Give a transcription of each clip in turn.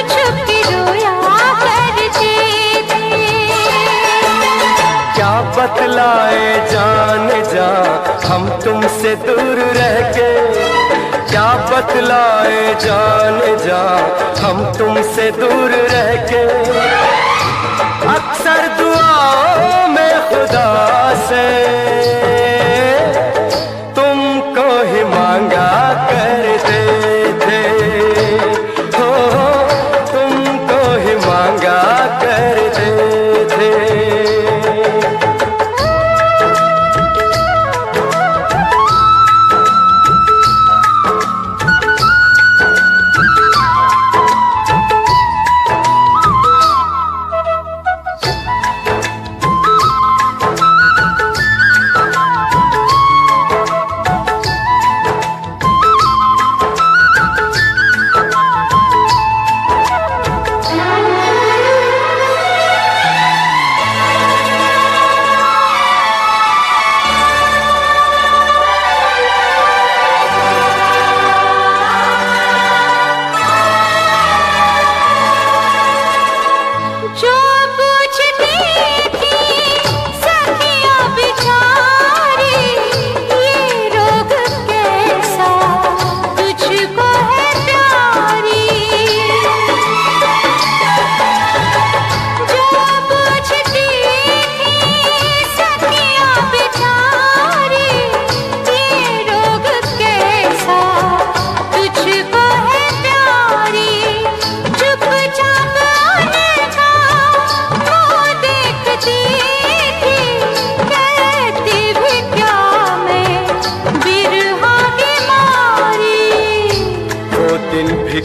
छुप के रोया करते थे। क्या बतलाए जान जा हम तुमसे दूर रह के, क्या बतलाए जान जा हम तुमसे दूर रह के। अक्सर दुआओं में खुदा से तुमको ही मांगा करते थे, हो तुमको ही मांगा करते थे।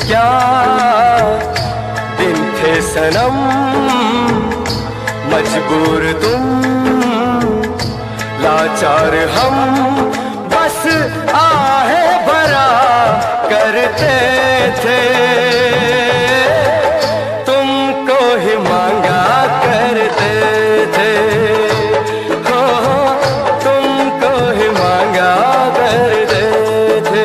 क्या दिन थे सनम, मजबूर तुम लाचार हम, बस आहे भरा करते थे। तुमको ही मांगा करते थे, हो तुमको ही मांगा करते थे।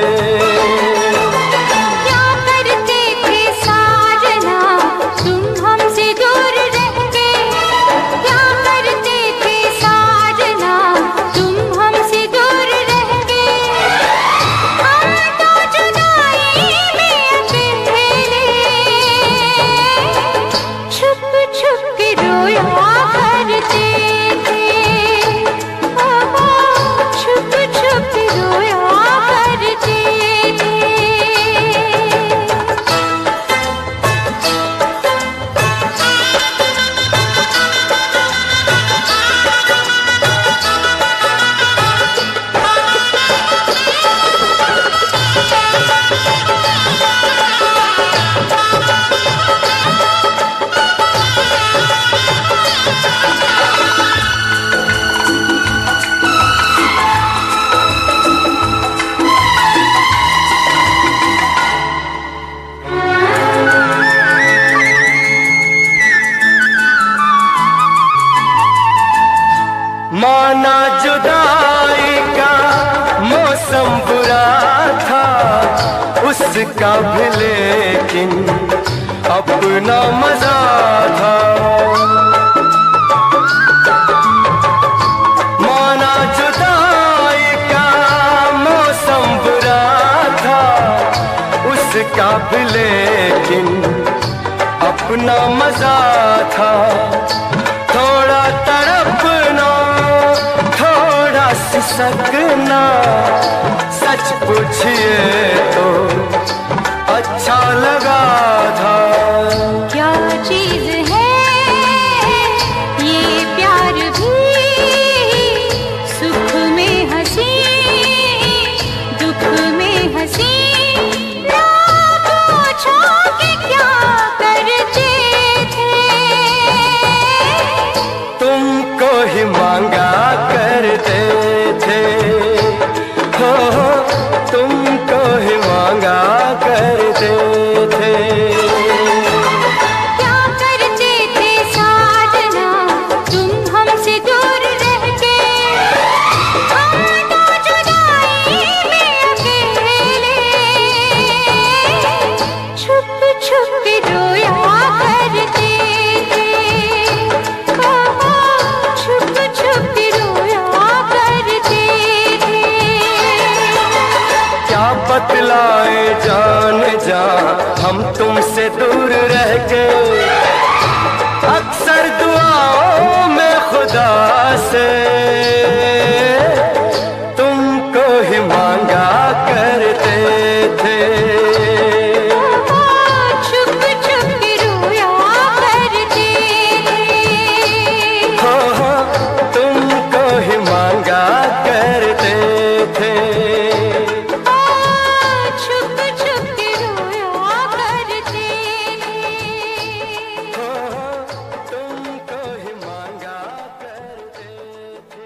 माना जुदाई का मौसम बुरा था उसका भी, लेकिन अपना मजा था। माना जुदाई का मौसम बुरा था उसका भी, लेकिन अपना मजा था। थोड़ा तड़पना थोड़ा सिसकना, सच पूछिए तो अच्छा लगा था। क्या चीज है ये प्यार भी, सुख में हंसी दुख में हंसी, ना पूछो कि क्या करते थे। तुमको ही मांगा करते थे, हो तुमको ही मांगा करते थे। छुप के रोया करते थे, छुप छुप के रोया करते थे। क्या बतलाए जान जा हम तुमसे दूर रह के, अक्सर दुआओं में खुदा से तुमको ही मांगा करते थे। छुप छुप के रोया करते थे, तुमको ही मांगा करते थे। छुप छुप के रोया करते थे। तुमको ही मांगा करते थे।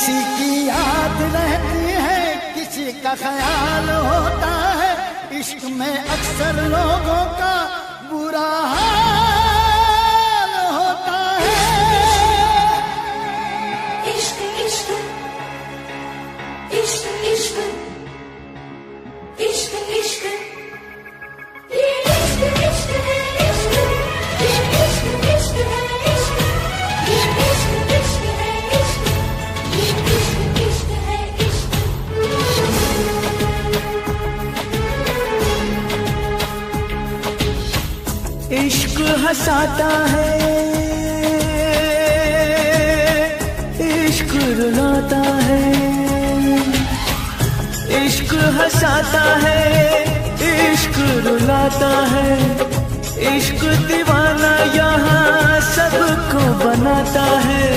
किसी की याद रहती है, किसी का ख्याल होता है। इश्क में अक्सर लोगों का बुरा हाल होता है। इश्क इश्क इश्क इश्क इश्क इश्क ये इश्क इश्क है इश्क ये इश्क इश्क है इश्क ये इश्क इश्क है इश्क ये इश्क इश्क है इश्क। इश्क हंसाता है, इश्क रुलाता है। इश्क हंसाता है, इश्क रुलाता है। इश्क दीवाना यहाँ सबको बनाता है।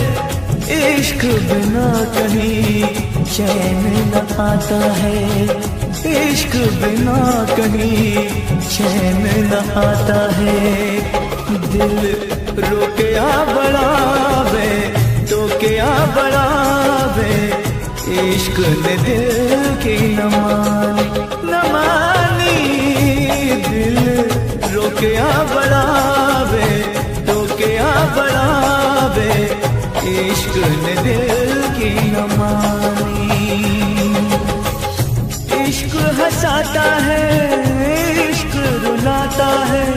इश्क बिना कहीं चैन न आता है। इश्क बिना कहीं चैन न आता है। दिल रोके आ बढ़ावे तो क्या बढ़ावे। इश्क ने दिल की न मानी दिल रोके आ बढ़ावे तो क्या बढ़ावे। इश्क ने दिल की न मानी। इश्क हंसाता है, इश्क रुलाता है।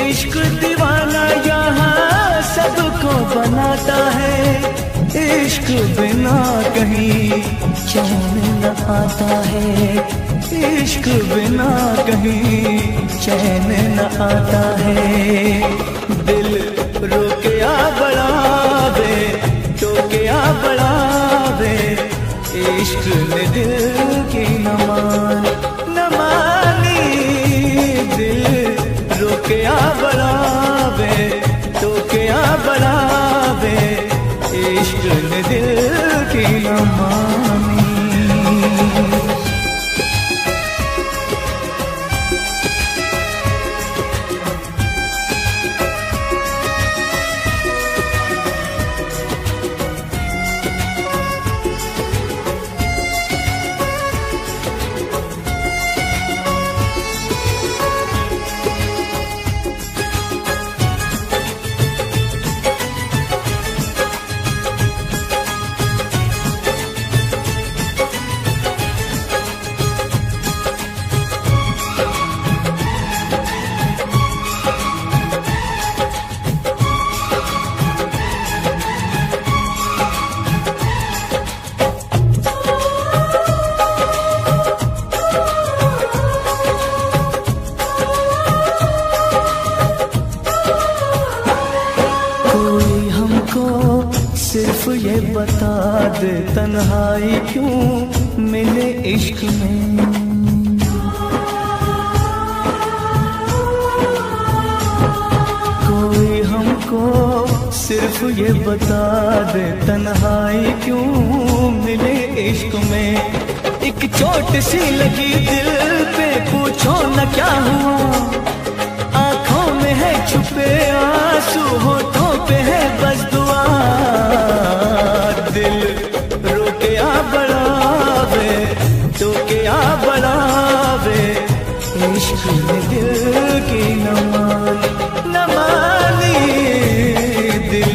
इश्क दीवाना यहाँ सबको बनाता है। इश्क बिना कहीं चैन न आता है। इश्क बिना कहीं चैन न आता है। दिल रोके आ बढ़ावे तो क्या बढ़ावे। इश्क ने दिल की न मानी दिल रोके आ बढ़ावे तो क्या बढ़ावे। इश्क ने दिल की न मानी। सिर्फ ये बता दे तन्हाई क्यों मिले इश्क में। कोई हमको सिर्फ ये बता दे तन्हाई क्यों मिले इश्क में। एक चोट सी लगी दिल पे पूछो न क्या हुआ। आंखों में है छुपे आंसू होठों पे है बस दुआ। दिल रोके आ बढ़ावे तो क्या बढ़ावे। इश्क ने दिल की न मानी दिल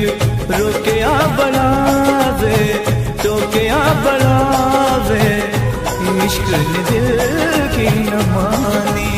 रोके आ बढ़ावे तो क्या बढ़ावे। इश्क ने दिल की न मानी।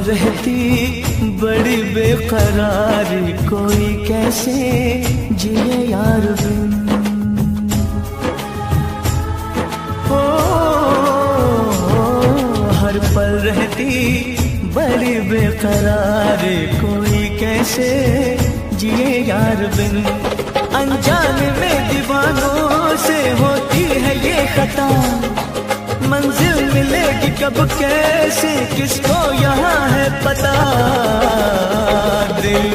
रहती बड़ी बेकरारी कोई कैसे जिए यार बिन। रहती बड़ी बेकरार, कोई कैसे जिए यार बिन। अनजान में दीवानों से होती है ये खता, मंजिल मिलेगी कब कैसे किसको यहाँ है पता। दिल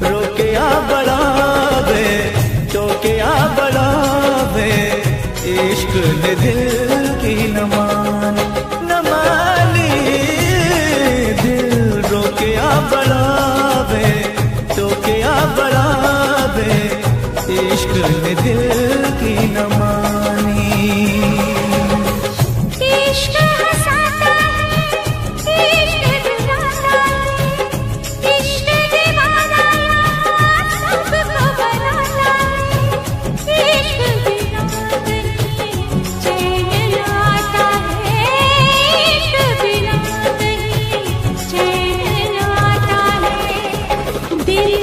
रोके आ बढ़ावे, टोके आ बढ़ावे, इश्क ने दिल की न मानी, दिल रोके आ बढ़ावे, टोके आ बढ़ावे, इश्क ने दिल की न मानी। इश्क हंसाता है, इश्क डराता है, इश्क दीवाना सबको बनाता है। इश्क बिना नहीं चैन आता है, इश्क बिना नहीं चैन आता है। दिल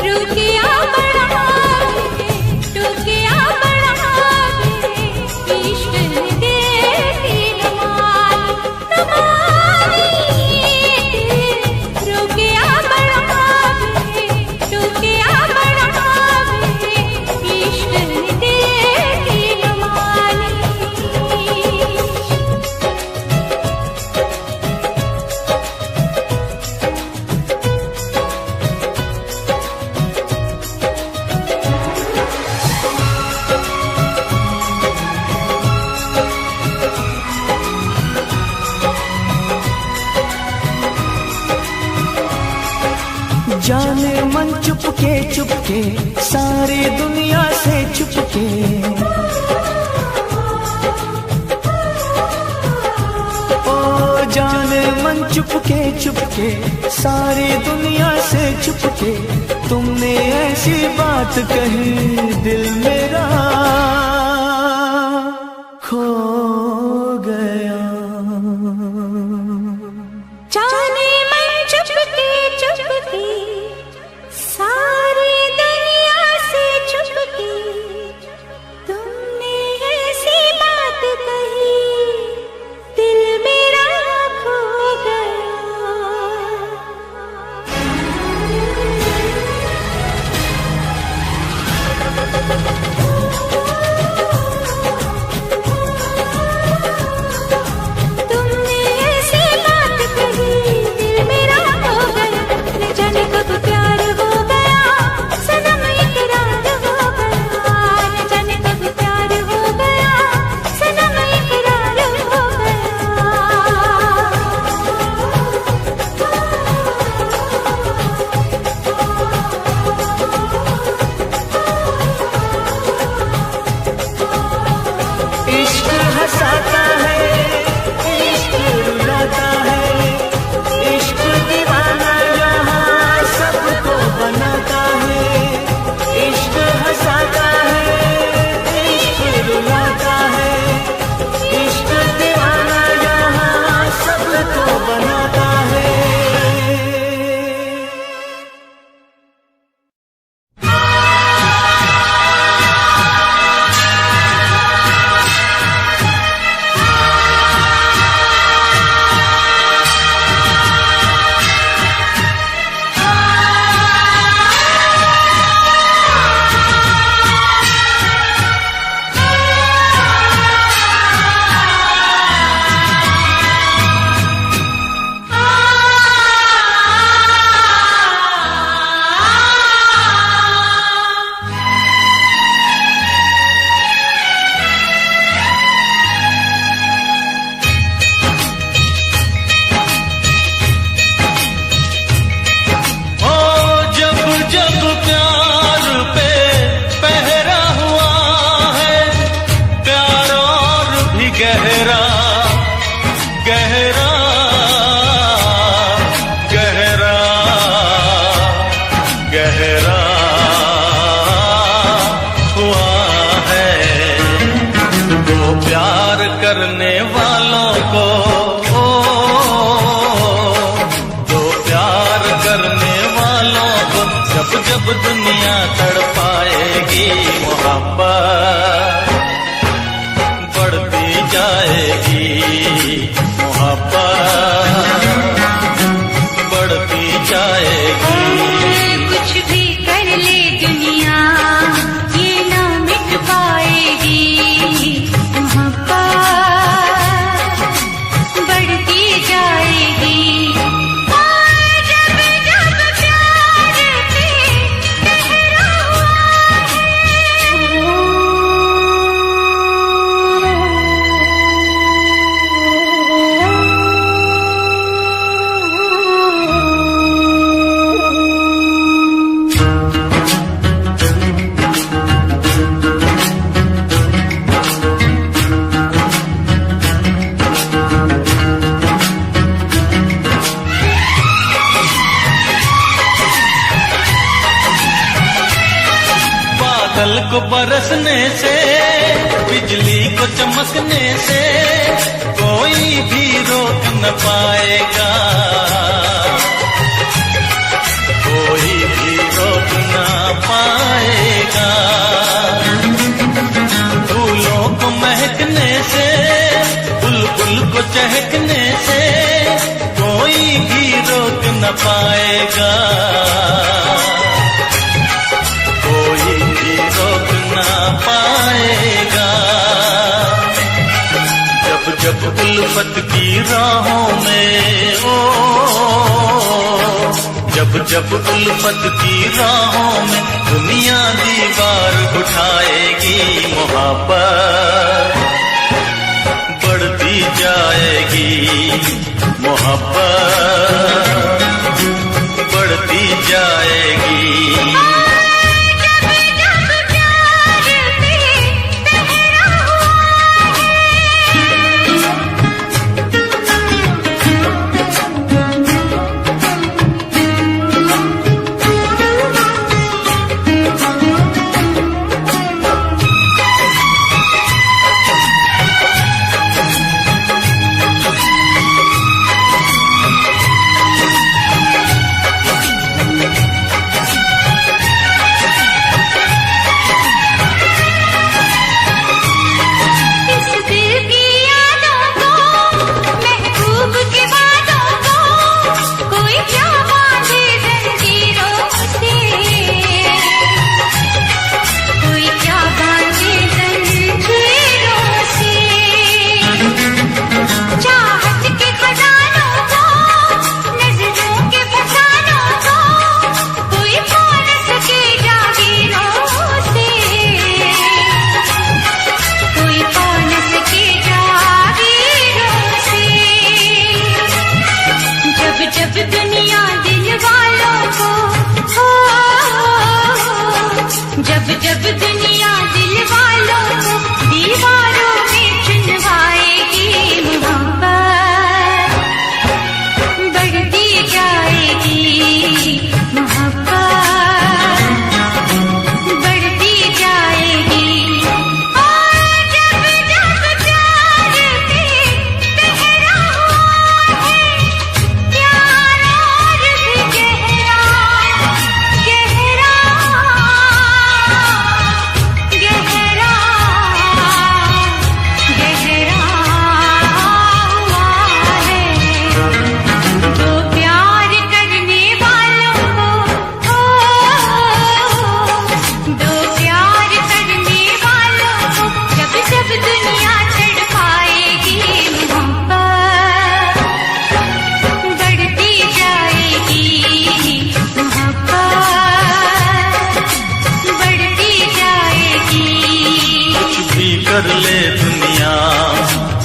रुकिया बढ़ावे, टुकिया बढ़ावे, इश्क ने दिल की नमानी। दिल रुकिया बढ़ावे, टुकिया बढ़ावे, इश्क ने दिल की नमानी। जाने मन चुपके चुपके सारी दुनिया से चुपके, ओ जाने मन चुपके चुपके सारी दुनिया से चुपके। तुमने ऐसी बात कही दिल मेरा खो गया। जाने मन चुपके चुपके सारी दुनिया से चुपके, तुमने ऐसी बात कही दिल मेरा खो गया। तुमने ऐसी बात कही दिल मेरा खो गया। न जाने कब प्यार हो गया, सनम इकरार हो गया। न जाने कब प्यार हो गया, सनम इकरार हो इश्क हंसाता है, इश्क रुलाता है, इश्क दीवाना यहाँ सबको बनाता है। इश्क हंसाता है, इश्क रुलाता है, इश्क दीवाना यहाँ सबको बनाता है। करने वालों को जो प्यार करने वालों को जब जब दुनिया तड़पाएगी मोहब्बत बढ़ती जाएगी मोहब्बत को बरसने से, बिजली को चमकने से कोई भी रोक न पाएगा, कोई भी रोक न पाएगा। फूलों को महकने से, बुलबुल को चहकने से कोई भी रोक न पाएगा, कोई भी रोक न पाएगा। जब जब उल्फत की राहों में जब जब उल्फत की राहों में दुनिया दीवार उठाएगी, मोहब्बत बढ़ती जाएगी, मोहब्बत बढ़ती जाएगी। कर ले दुनिया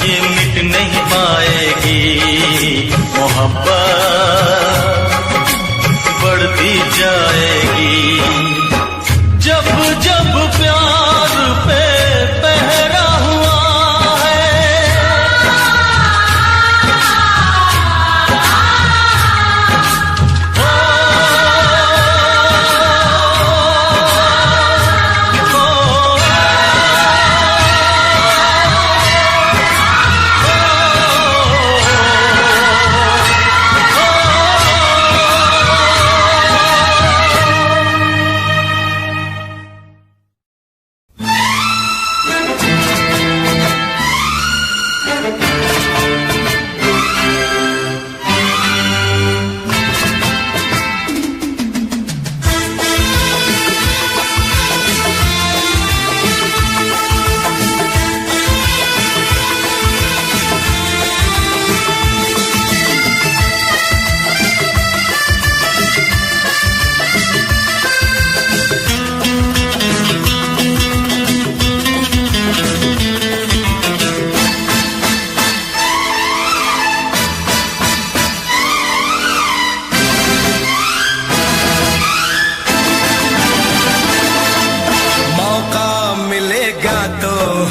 ये मिट नहीं पाएगी, मोहब्बत बढ़ती जाएगी। जब जब प्यार पे पहरा हुआ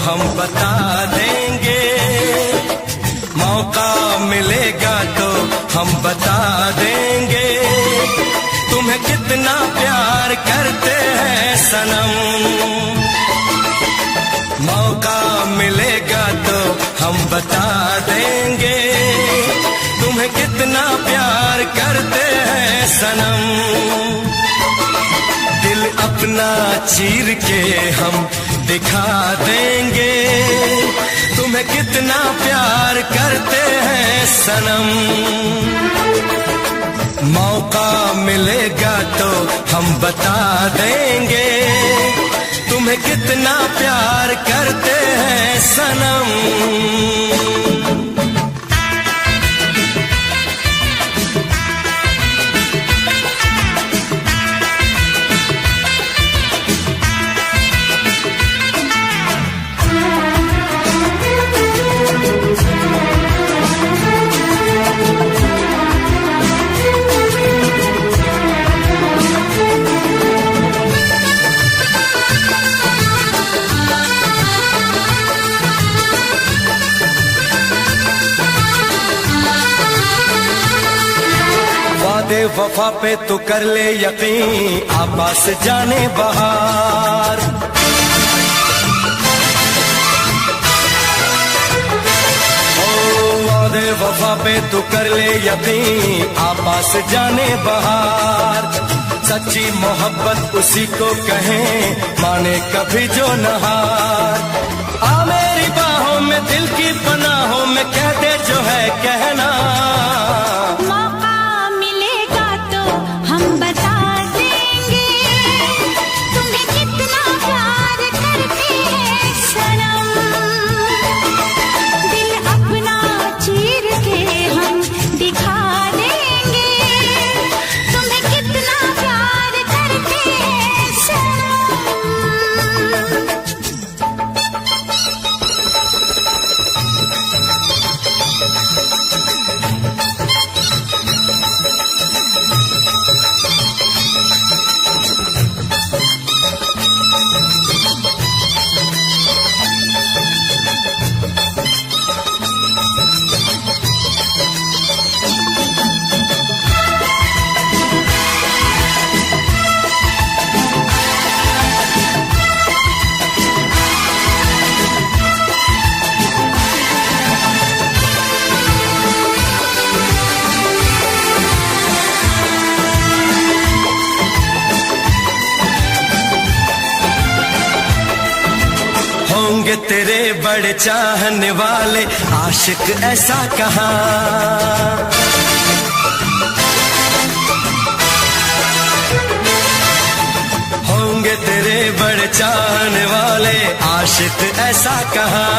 हम बता देंगे, मौका मिलेगा तो हम बता देंगे तुम्हें कितना प्यार करते हैं सनम। हम बता देंगे तुम्हें कितना प्यार करते हैं सनम। दिल अपना चीर के हम दिखा देंगे तुम्हें कितना प्यार करते हैं सनम। मौका मिलेगा तो हम बता देंगे तुम्हें कितना प्यार करते हैं सनम। वादे वफा पे तू कर ले यकीन, आपास जाने बहार। ओ वादे वफा पे तू कर ले यकीन, आपास जाने बहार। सच्ची मोहब्बत उसी को कहें, माने कभी जो नहार। आ मेरी बाहों में दिल की पनाहों में कह दे जो है कहना। होंगे तेरे बड़े चाहने वाले आशिक ऐसा कहाँ। होंगे तेरे बड़े चाहने वाले आशिक ऐसा कहाँ।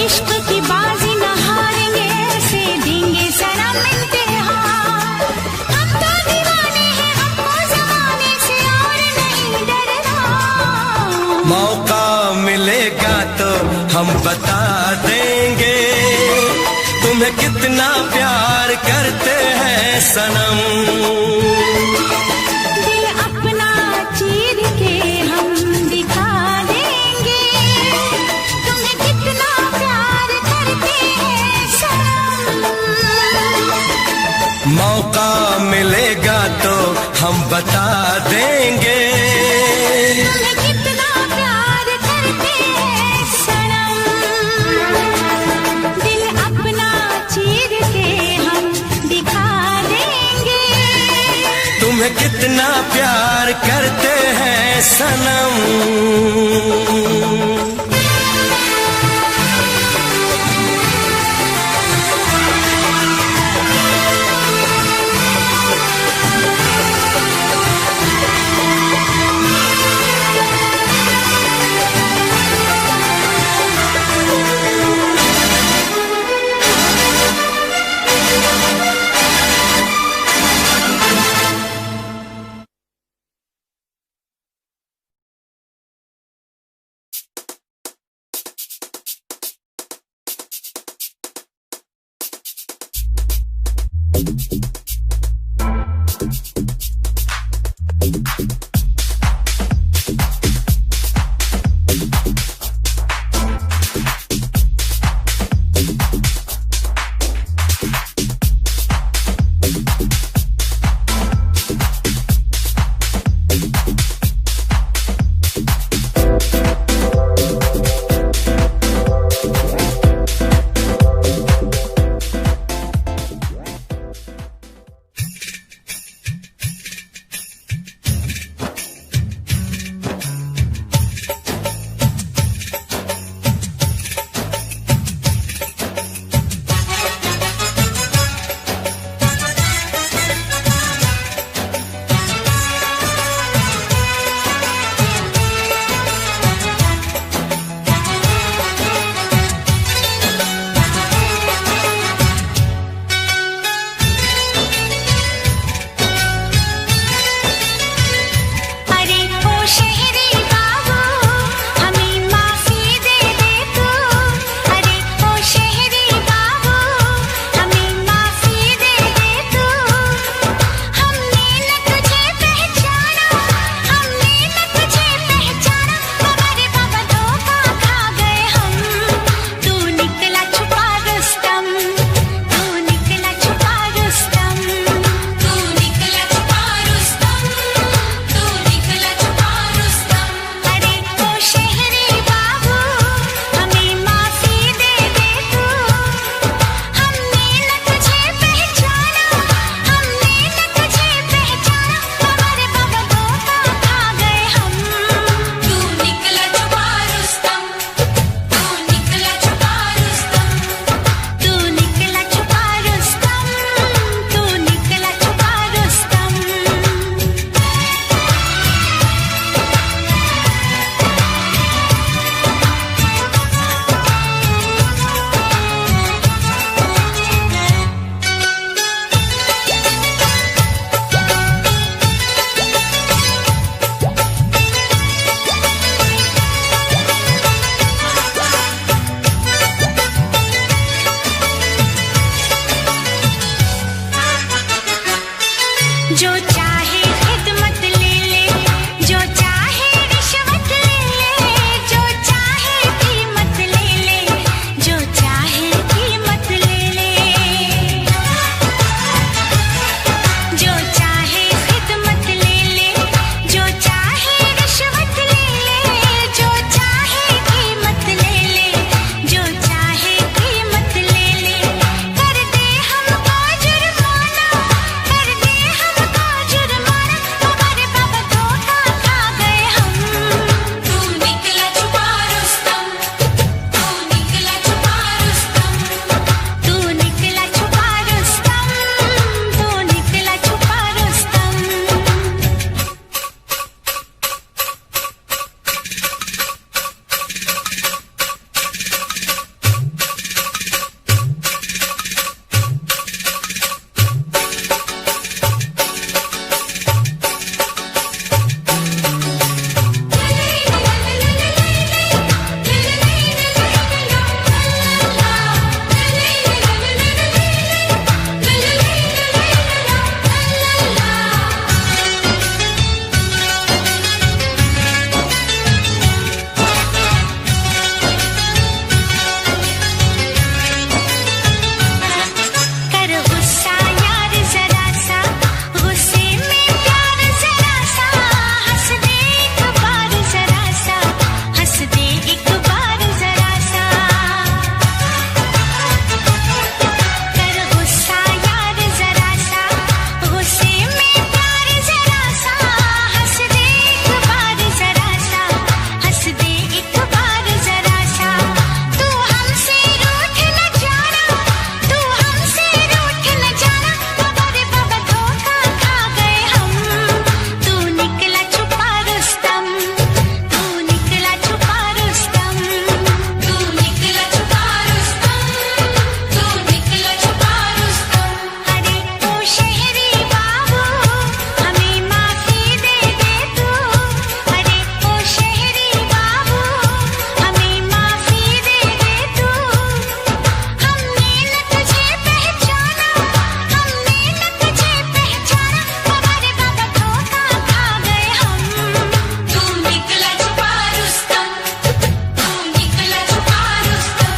इश्क की बाजी न हारेंगे, ऐसे देंगे सनम इम्तिहान। हम तो दीवाने हैं, हमको ज़माने से और नहीं डरना। मौका मिलेगा तो हम बता देंगे तुम्हें कितना प्यार करते हैं सनम। दिल अपना चीर के हम दिखा देंगे तुम्हें कितना प्यार करते हैं सनम। मौका मिलेगा तो हम बता देंगे तुम्हें कितना प्यार करते हैं सनम। दिल अपना चीर के हम दिखा देंगे तुम्हें कितना प्यार करते हैं सनम। जो चाहे खिदमत ले ले, जो चाहे रिश्वत ले ले, जो चाहे कीमत ले ले, जो चाहे कीमत ले ले, जो चाहे खिदमत ले ले, जो चाहे रिश्वत ले ले, जो चाहे कीमत ले ले, जो चाहे कीमत ले ले, कर दे हमको जुर्माना, कर दे हमको जुर्माना, हमारे बाबा धोखा खा गए हम। तू निकला छुपा रुस्तम, तू निकला छुपा रुस्तम, तू निकला छुपा रुस्तम, तू निकला छुपा रुस्तम। कर गुस्सा यार जरा सा, गुस्से में प्यार जरा सा, हंस दे एक बार जरा सा, हंस दे एक बार जरा सा। कर गुस्सा यार जरा सा, गुस्से में प्यार जरा सा, हंस दे एक बार जरा सा, हंस दे एक बार जरा सा। तू हमसे रूठ न जाना, तू हमसे रूठ न जाना, हमारे बाबा धोखा खा गए हम। तू निकला छुपा रुस्तम, तू निकला छुपा रुस्तम, तू निकला छुपा रुस्तम, तू निकला छुपा रुस्तम। अरे ओ शहरी बाबू हमें माफी दे दे तू, अरे ओ शहरी बाबू हमें माफी दे दे तू। हमने न तुझे पहचाना, हमने न तुझे पहचाना, हमारे बाबा धोखा खा गए हम। तू निकला छुपा रुस्तम, तू निकला छुपा रुस्तम,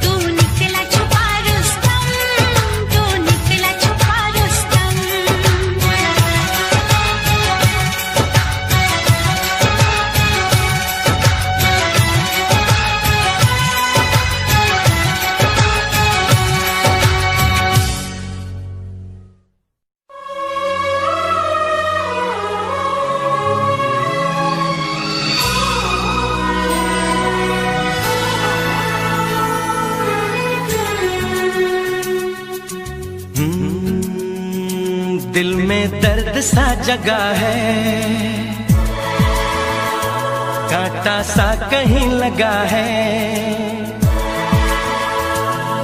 तू निकला छुपा रुस्तम, तू निकला छुपा रुस्तम। दिल में दर्द सा जगा है, कांटा सा कहीं लगा है।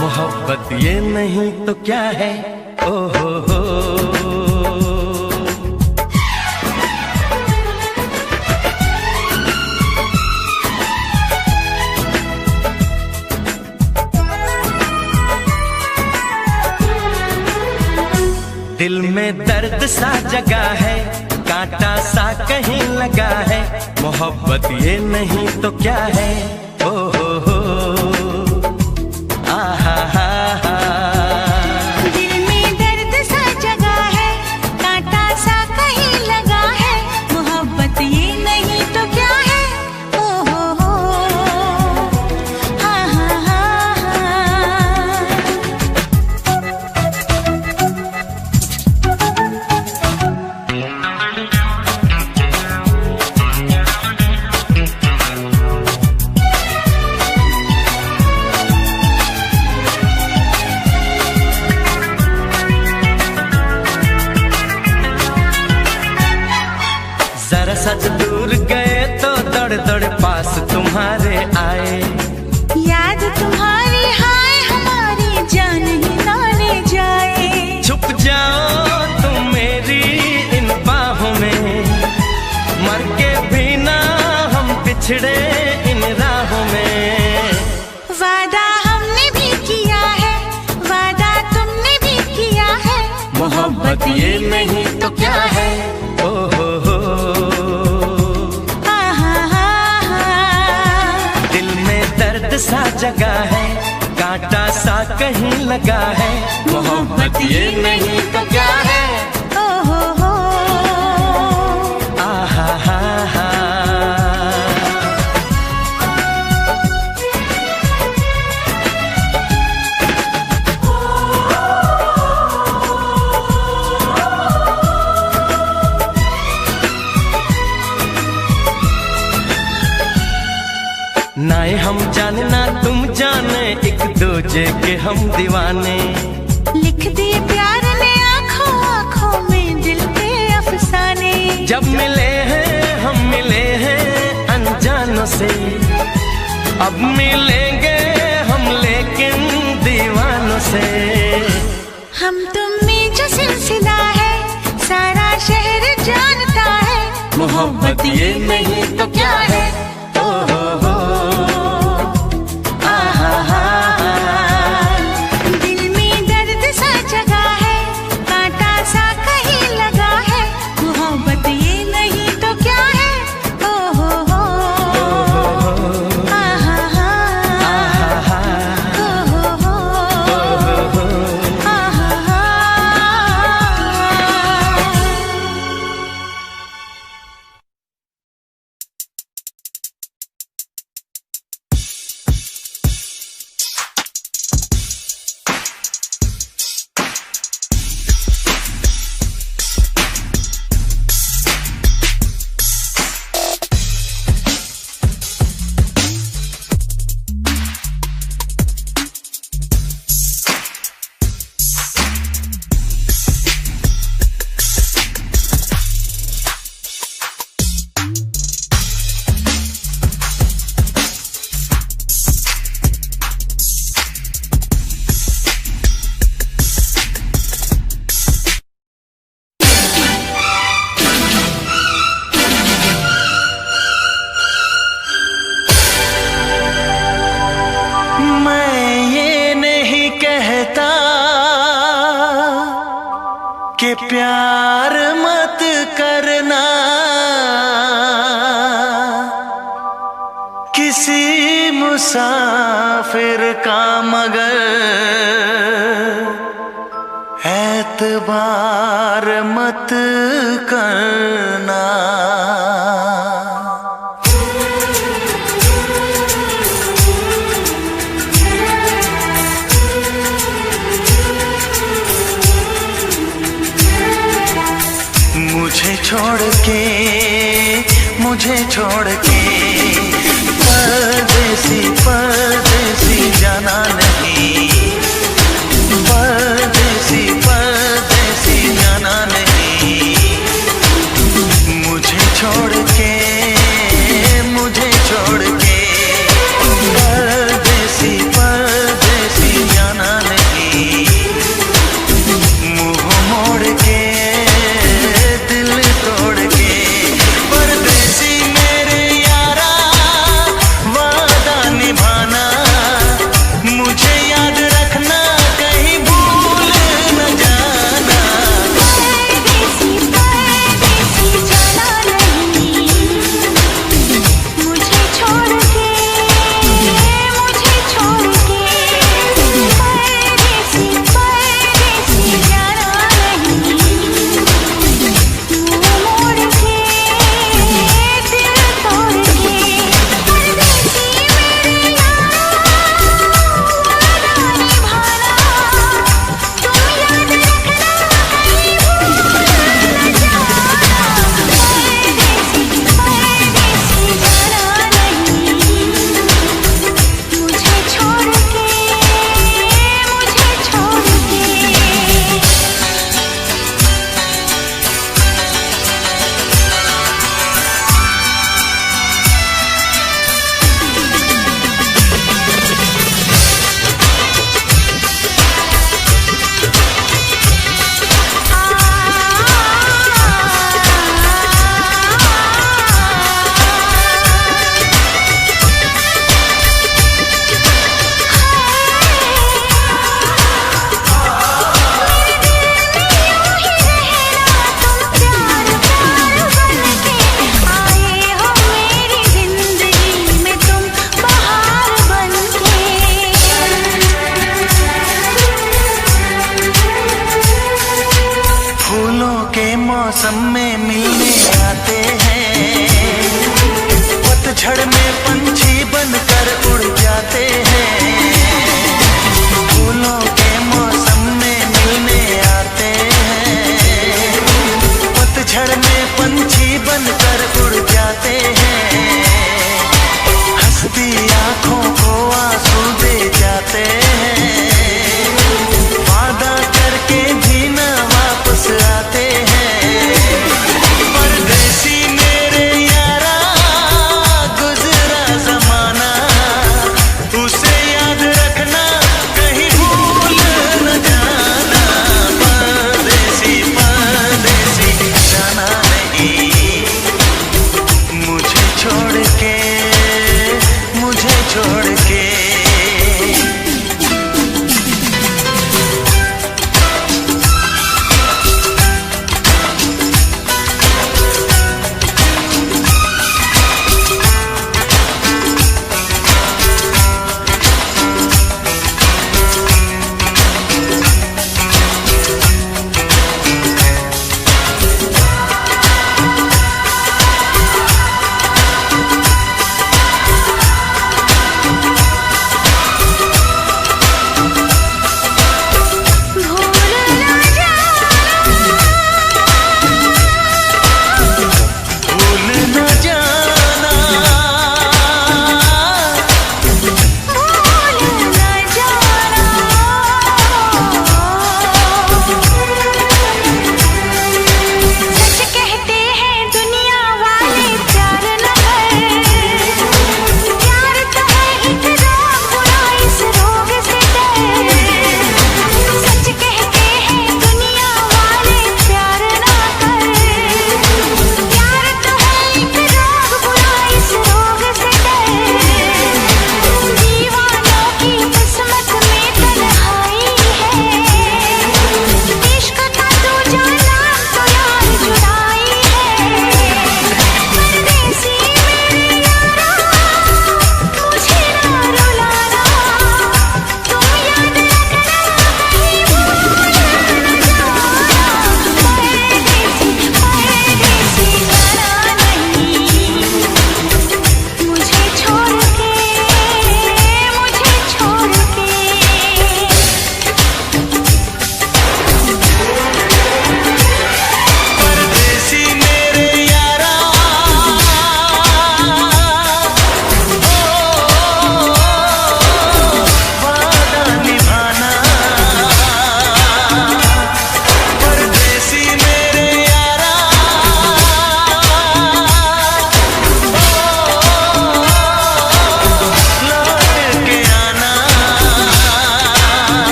मोहब्बत ये नहीं तो क्या है, ओ हो। दिल में दर्द सा जगा है, कांटा सा कहीं लगा है। मोहब्बत ये नहीं तो क्या है, ओ हो। आहा हा हा। दिल में दर्द सा जगा है, कांटा सा कहीं लगा है। मोहब्बत ये नहीं तो क्या है, ओ हो। हा हा हा जरा सच दूर गए तो दौड़ दौड़ पास तुम्हारे आए। याद तुम्हारी हाय हमारी जान ही ना ले जाए। छुप जाओ तुम मेरी इन बाहों में, मर के भी ना हम बिछड़े इन राहों में। वादा हमने भी किया है, वादा तुमने भी किया है। मोहब्बत ये नहीं तो क्या है। ओ हो दिल में दर्द सा जगा है, कांटा सा कहीं लगा है, मोहब्बत ये नहीं तो क्या है। आहा हा हा नाए हम जाने ना तुम जाने, एक दूजे के हम दीवाने। लिख दिए प्यार ने आँखों आँखों में दिल के अफसाने। जब मिले हैं हम मिले हैं अनजानों से, अब मिलेंगे हम लेकिन दीवानों से। हम तुम में जो सिलसिला है सारा शहर जानता है, मोहब्बत ये नहीं तो क्या है। ओ हो आहा हा दिल में दर्द सा जगा है, कांटा सा कहीं लगा है, मोहब्बत ये नहीं तो क्या है। ओ हो आहा हा ओ हो आहा हा। कि प्यार मत करना किसी मुसाफिर का, मगर एतबार मत करना। मुझे छोड़ के परदेसी परदेसी जाना नहीं, परदेसी परदेसी जाना नहीं। मुझे छोड़ के परदेसी परदेसी जाना नहीं। मुंह मोड़ के दिल तोड़ के परदेसी मेरे यारा वादा निभाना।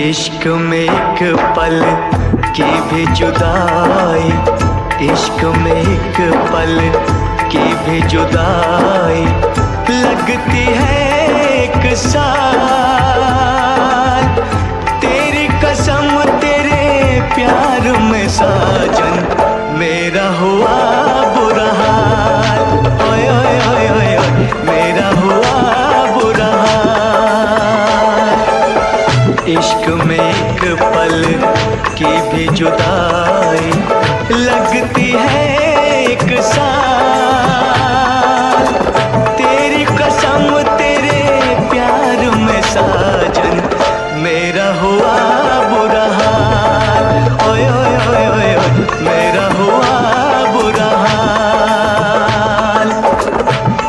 इश्क में एक पल की भी जुदाई, इश्क में एक पल की भी जुदाई लगती है एक साल। तेरी कसम तेरे प्यार में साजन मेरा हुआ बुरा हाल, ओए ओए ओए ओए ओए मेरा हुआ बुरा हाल। इश्क में एक पल की भी जुदाई लगती है एक साल। तेरी कसम तेरे प्यार में साजन मेरा हुआ बुरा हाल, ओए ओए ओए ओए ओए मेरा हुआ बुरा हाल।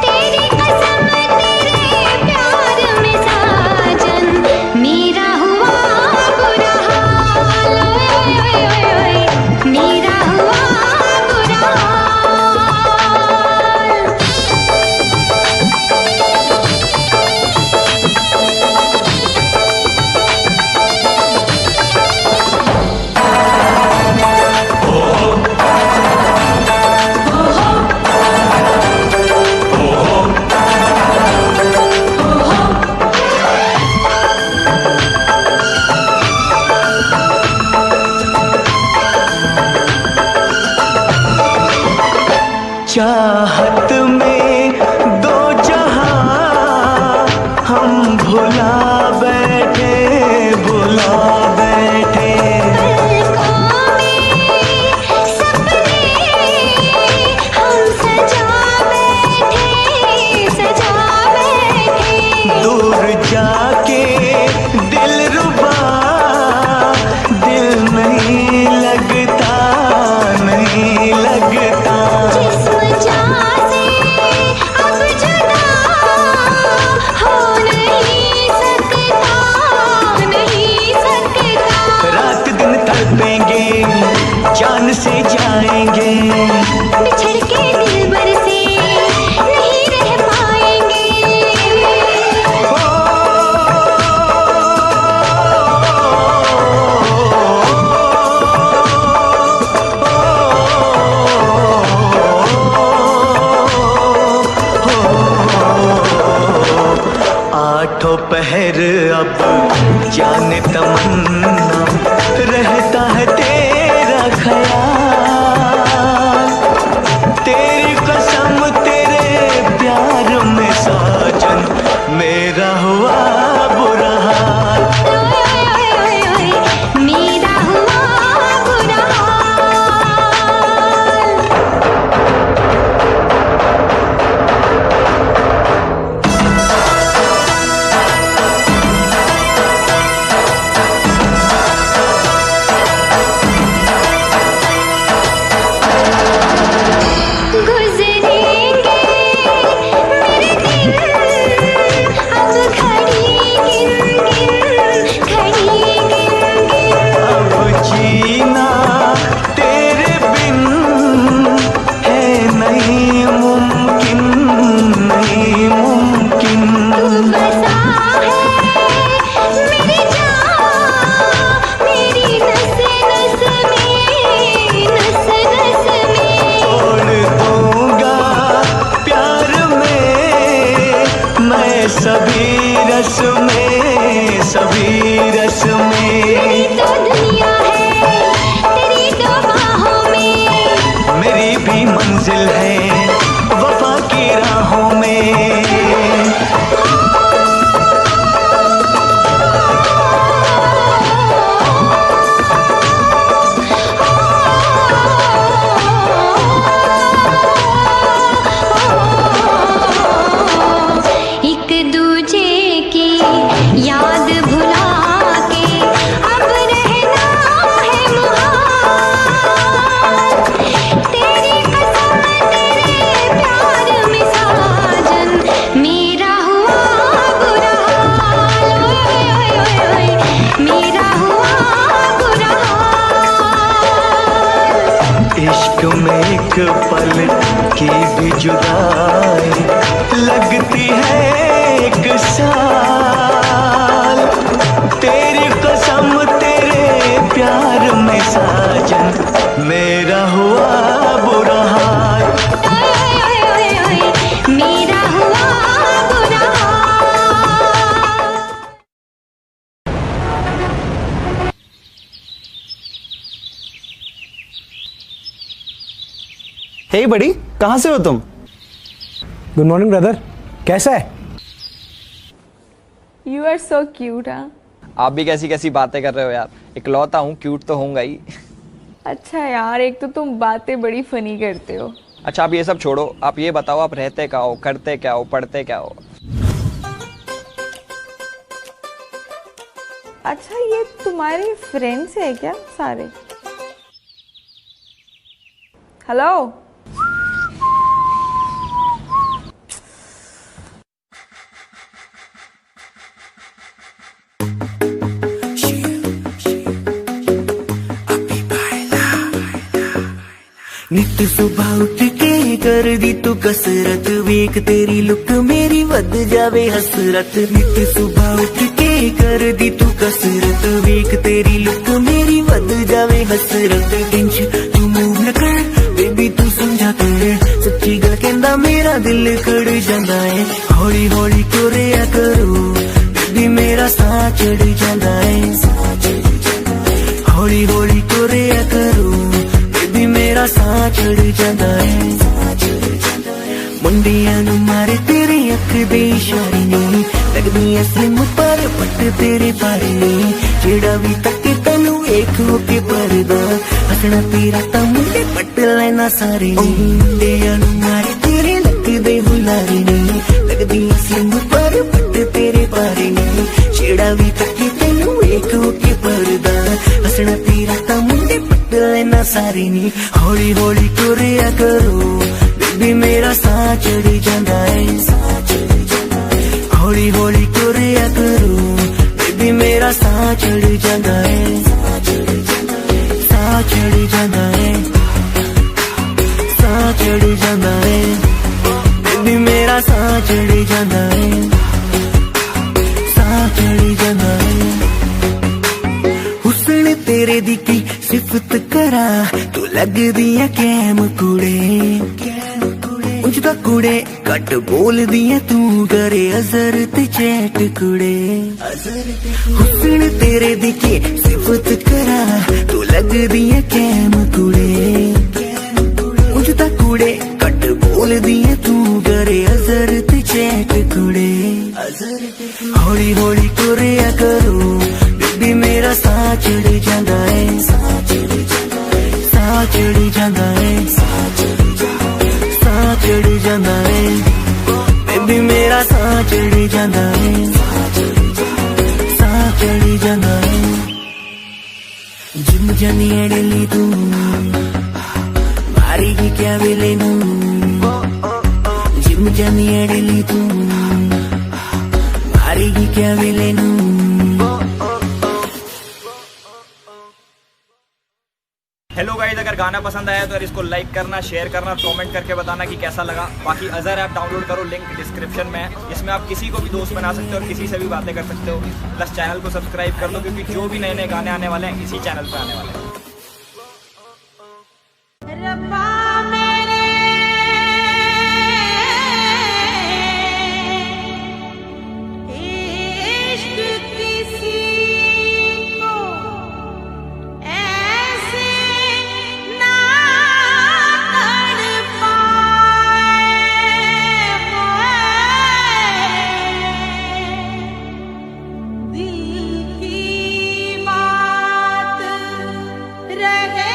तेरी कसम तेरे प्यार में साजन मेरा हुआ बुरा हाल, ओए ओए ओए ओए मेरा हुआ बुरा हाल। चाहत में दो जहां हम भुला बैठे, भुला बैठे। पलकों में सपने हम सजा बैठे, सजा बैठे। दूर जाके दिलरुबा दिल नहीं लगता, नहीं लगता। जिस वजह से अब जुदा हो नहीं सकता, नहीं सकता। रात दिन तड़पेंगे, जान से जाएंगे, बिछड़ के दिलबर से नहीं रह पाएंगे। आठों पहर अब जाने तमन्ना रहता है तेरा ख्याल। तेरी कसम तेरे प्यार में साजन मेरा हुआ बुरा हाल। ओए ओए ओए ओए मेरा हुआ बुरा हाल। एक पल की भी जुदाई लगती है एक साल। तेरी कसम तेरे प्यार में साजन मेरा हुआ बुरा हाल। मेरा हुआ बुरा हाल। हे बड़ी, कहाँ से हो तुम? गुड मॉर्निंग ब्रदर, कैसा है? You are so cute, हाँ। आप भी कैसी कैसी बातें कर रहे हो यार, इकलौता हूँ, क्यूट तो होऊंगा ही। अच्छा यार, एक तो तुम बातें बड़ी फनी करते हो। अच्छा आप ये सब छोड़ो, आप ये बताओ आप रहते क्या हो, करते क्या हो, पढ़ते क्या हो? अच्छा ये तुम्हारे फ्रेंड्स है क्या सारे? हेलो। नित सुबह उठ के कर दी तू कसरत, वेख तेरी लुक मेरी वध जावे हसरत। नित सुबह उठ के कर दी तू कसरत, वेख तेरी लुक मेरी वध जावे हसरत। टेंशन तू मूव न कर बेबी तू समझा कर, सच्ची गल कहंदा मेरा दिल कड़ जांदा है। हौली हौली तुरिया करो बेबी मेरा साह चढ़ जांदा है। हौली हौली तुरिया करो बेबी मेरा साह चढ़ जांदा है। मुंडियां नू मारे तेरी अख दे इशारे ने, लगदी ऐ स्लिम पर पट तेरे पारे ने। जेड़ा भी तके तैनू वेख हो के परदा, हसना तेरा तां मुंडे पट लेना सारे ने। मुंडियां नू मारे तेरे लक दे हुलारे ने, लगदी ऐ स्लिम पर पट तेरे पारे ने। जेड़ा भी तके तैनू वेख हो के परदा, हसना तेरा तां मुंडे पट लेना सारे ने। हौली हौली तुरिया करो बेबी मेरा साह चढ़ जांदा है। हौली हौली तुरिया करो बेबी मेरा साह चढ़ जांदा है। साह चढ़ जांदा है, साह चढ़ जांदा है बेबी मेरा साह चढ़ जांदा है। साह चढ़ जांदा है। हुस्न तेरे दी की सिफत करा, तू लगदी है कैम कुड़े। उंज दा कुड़े घट बोलदी है तू, करे अजर ते चैट कुड़े। हुस्न तेरे दी की सिफत करा, तू लगदी है कैम कुड़े। उंज दा कुड़े घट बोलदी है तू, करे अजर ते चैट कुड़े। हौली हौली तुरिया करो बेबी मेरा साह चढ़ जांदा है। साह चढ़ जांदा है, साह चढ़ जांदा है बेबी मेरा साह चढ़ जांदा है। साह चढ़ जांदा है। जिम जानी अड़ली तू मारेगी क्या वेले नू। जिम जानी अड़ली तू मारेगी क्या वेले नू। हेलो गाइस, अगर गाना पसंद आया तो इसको लाइक करना, शेयर करना, कमेंट करके बताना कि कैसा लगा। बाकी अजर ऐप डाउनलोड करो, लिंक डिस्क्रिप्शन में है। इसमें आप किसी को भी दोस्त बना सकते हो और किसी से भी बातें कर सकते हो। प्लस चैनल को सब्सक्राइब कर लो, क्योंकि जो भी नए नए गाने आने वाले हैं इसी चैनल पे आने वाले हैं। रब्बा मेरे इश्क किसी को ऐसे ना तड़पाए, दिल की बात रहे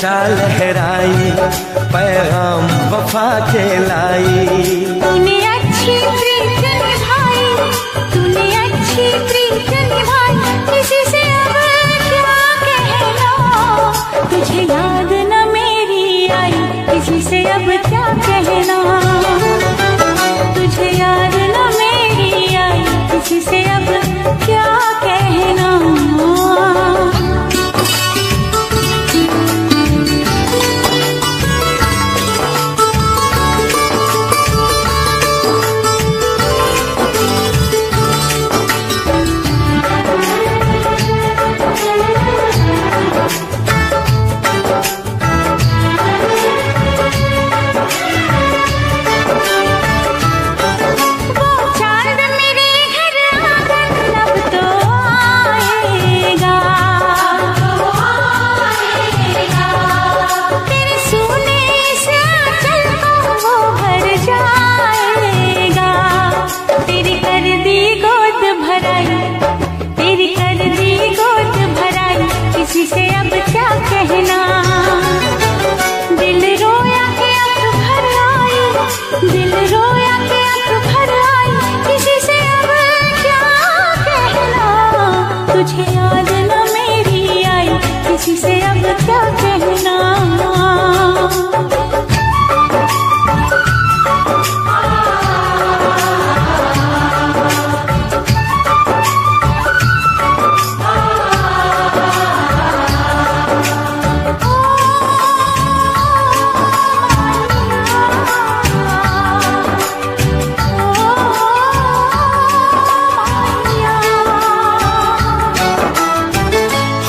ध्वजा लहराई, पैगाम वफा के लाई। तूने अच्छी प्रीत निभाई, तूने अच्छी प्रीत निभाई, किसी से अब क्या कहना। तुझे याद न मेरी आई, किसी से अब क्या कहना। तुझे याद न मेरी आई, किसी से अब क्या कहना। किसी से अब क्या कहना। दिल रोया के आंख भर आई, दिल रोया के आंख भर आई, किसी से अब क्या कहना। तुझे याद न मेरी आई, किसी से अब क्या कहना।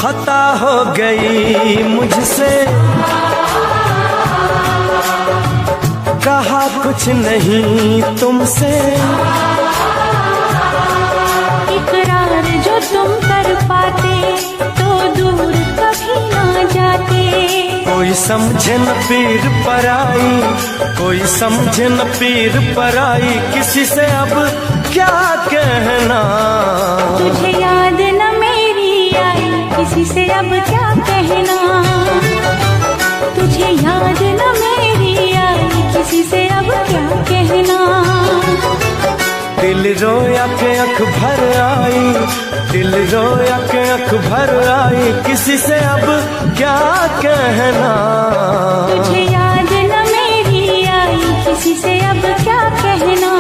खता हो गई मुझसे, कहा कुछ नहीं तुमसे। इकरार जो तुम कर पाते तो दूर कभी ना जाते। कोई समझे न पीर पराई, कोई समझे न पीर पराई, किसी से अब क्या कहना। तुझे याद न मेरी आई, किसी से अब क्या कहना। तुझे याद न मेरी आई, किसी से अब क्या कहना। दिल रोया के आंख भर आई, दिल रोया के आंख भर आई, किसी से अब क्या कहना। तुझे याद न मेरी आई, किसी से अब क्या कहना।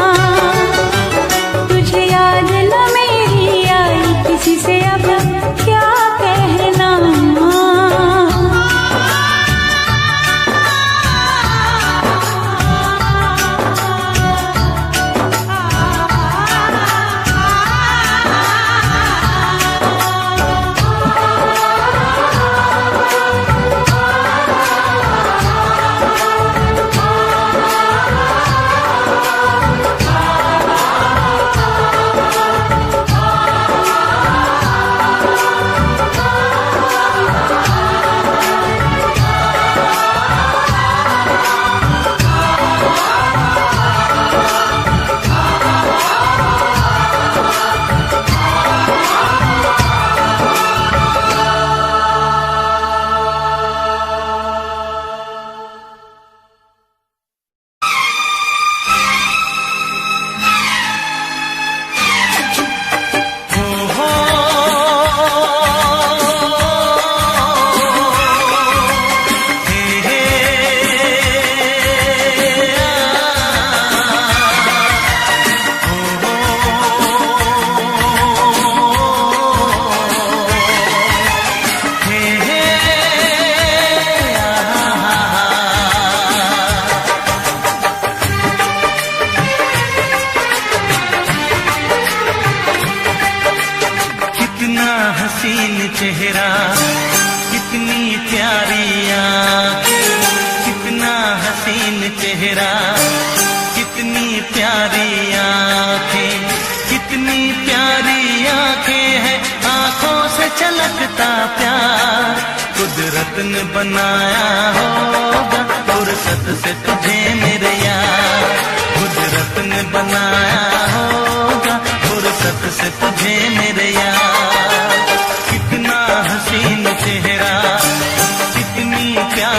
तुझे याद न मेरी आई, किसी से अब क्या कहना। हसीन चेहरा, कितनी प्यारी आँखें, कितना हसीन चेहरा, कितनी प्यारी आँखें, कितनी प्यारी आँखें हैं, आँखों से छलकता प्यार कुदरत ने बनाया होगा, फुर्सत से तुझे मेरे यार, कुदरत ने बनाया होगा, फुर्सत से तुझे मेरे यार। कितना हसीन चेहरा, कितनी प्यारी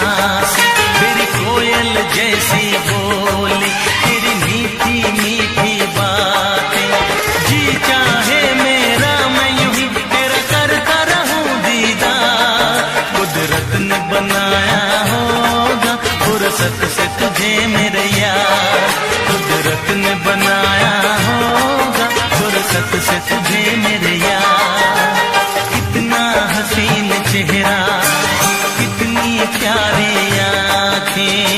सांसें, तेरी कोयल जैसी बोली, तेरी मीठी मीठी बातें, जी चाहे मेरा मैं यूं ही तेरा करता रहूं दीदार। कुदरत ने बनाया होगा फुर्सत से तुझे मेरे यार, कुदरत ने बनाया होगा फुर्सत से तुझे मेरे यार। कितना हसीन चेहरा, कितनी प्यारी आँखें,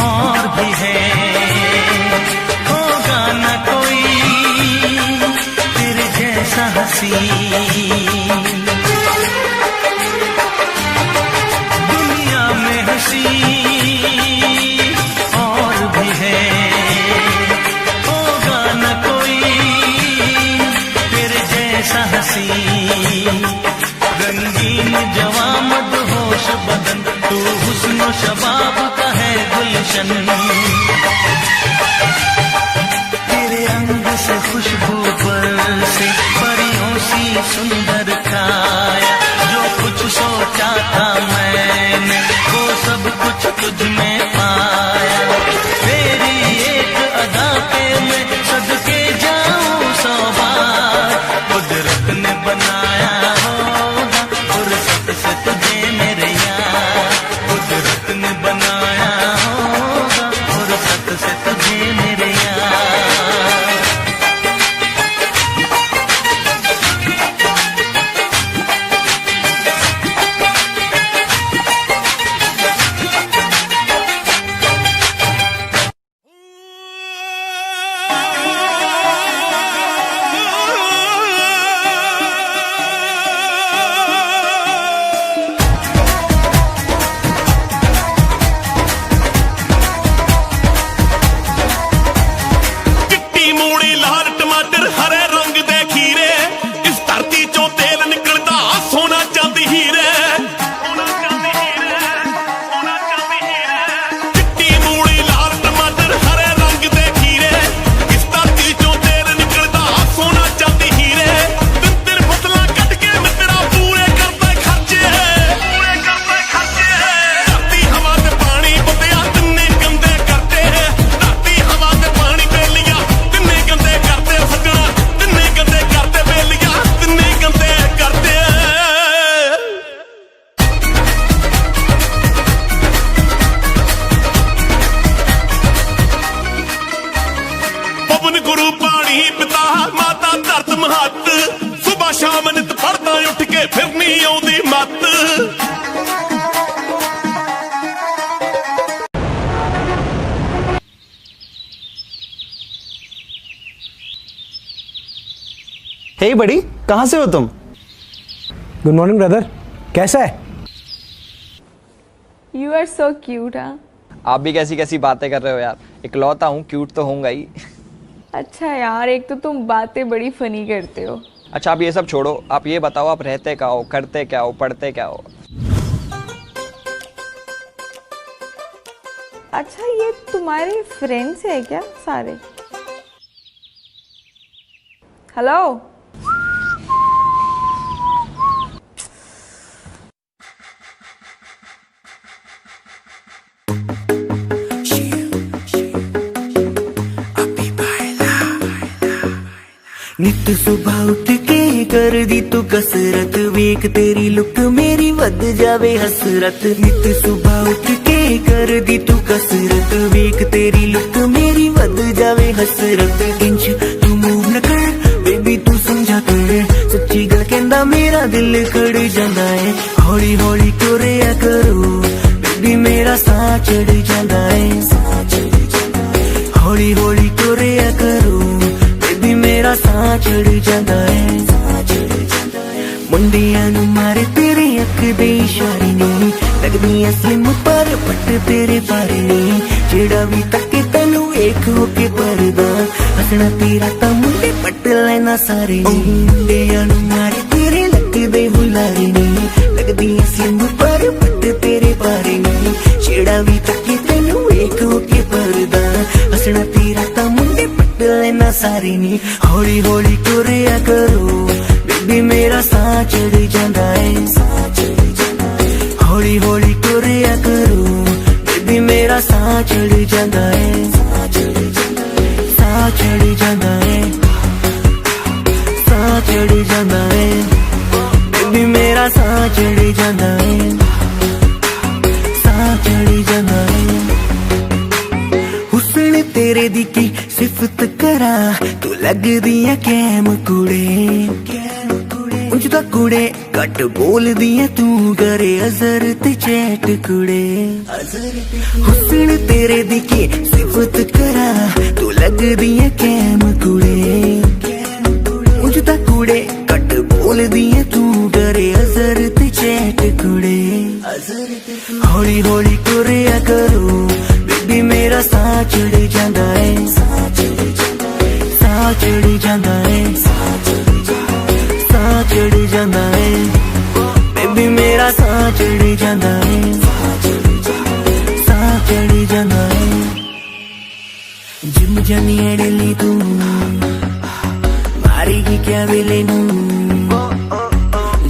और भी है होगा न कोई तेरे जैसा हंसी। दुनिया में हंसी और भी है होगा न कोई तेरे जैसा हंसी। रंगीन जवां मदहोश बदन तू हुस्न शबाब का है गुलशन, तेरे अंग से खुशबू बरसे परियों सी सुंदर काया। जो कुछ सोचा था मैंने वो सब कुछ तुझ में पाया। तेरी एक अदा पे मैं सदके जाऊं 100 बार। कुदरत ने बनाया होगा फुर्सत से तुझे मेरे यार, कुदरत ने बनाया होगा फुर्सत से तुझे मेरे यार। गुरु पानी पिता माता धरत महत, सुबह शाम नित पढ़दा उठ के फिर नहीं आउंदी मत। हे बड़ी, कहाँ से हो तुम? गुड मॉर्निंग ब्रदर, कैसा है? You are so cute. हाँ, आप भी कैसी कैसी बातें कर रहे हो यार, इकलौता हूँ, क्यूट तो होऊंगा ही। अच्छा यार, एक तो तुम बातें बड़ी फनी करते हो। अच्छा आप ये सब छोड़ो, आप ये बताओ आप रहते क्या हो, करते क्या हो, पढ़ते क्या हो? अच्छा ये तुम्हारे फ्रेंड्स है क्या सारे? हेलो, नित सुबह उठ के कर दी तू कसरत, वेख तेरी लुक मेरी वध जावे हसरत। नित सुबह उठ के कर दी तू कसरत, वेख तेरी लुक मेरी वध जावे हसरत। इंच तू मूव न कर बेबी तू समझा कर, सच्ची गल कहंदा मेरा दिल खड़ जांदा है। हौली हौली टुरिया करो बेबी मेरा साह चढ़ जांदा है। हौली हौली तुरिया करो बेबी मेरा साह चढ़ जाता है मुंडियां नू मारे तेरे अख दे इशारे ने लगदियां स्लिम पर पट तेरे बारे ने जेड़ा भी तके तैनू वेख हो के परदा हसना तेरा तां मुंडे पट लेना सारे ने मुंडियां नू मारे तेरे लगदे हुलारे ने लगदियां स्लिम पर पट तेरे बारे ने जेड़ा भी तके तैनू वेख हो के परदा हसना तेरा तां मुंडे पट लेना सारे ने हौली हौली तुरिया करो बेबी मेरा साह चढ़ जाता है हौली हौली तुरिया करो बेबी मेरा साह चढ़ जाता है साह चढ़ जाता है साह चढ़ जाता है बेबी मेरा साह चढ़ जाता है साह चढ़ जाता है हुस्न तेरे दी की सिफत करा तू लगदी है कैम कुड़े उंज दा कुड़े घट बोल दिया तू करे अजर ते चैट कुड़े हुस्न तेरे दी की सिफत करा तू लग दिया कैम कुड़े उंज दा कुड़े घट बोल दिया तू करे अजर ते चैट कुड़े हौली हौली तुरिया करो बेबी मेरा साह चढ़ जाता है साह चढ़ जाता है साह चढ़ जाता है बेबी मेरा साह चढ़ जाता है साह चढ़ जाता है जिम जानी एडली तू मारेगी क्या वेले नू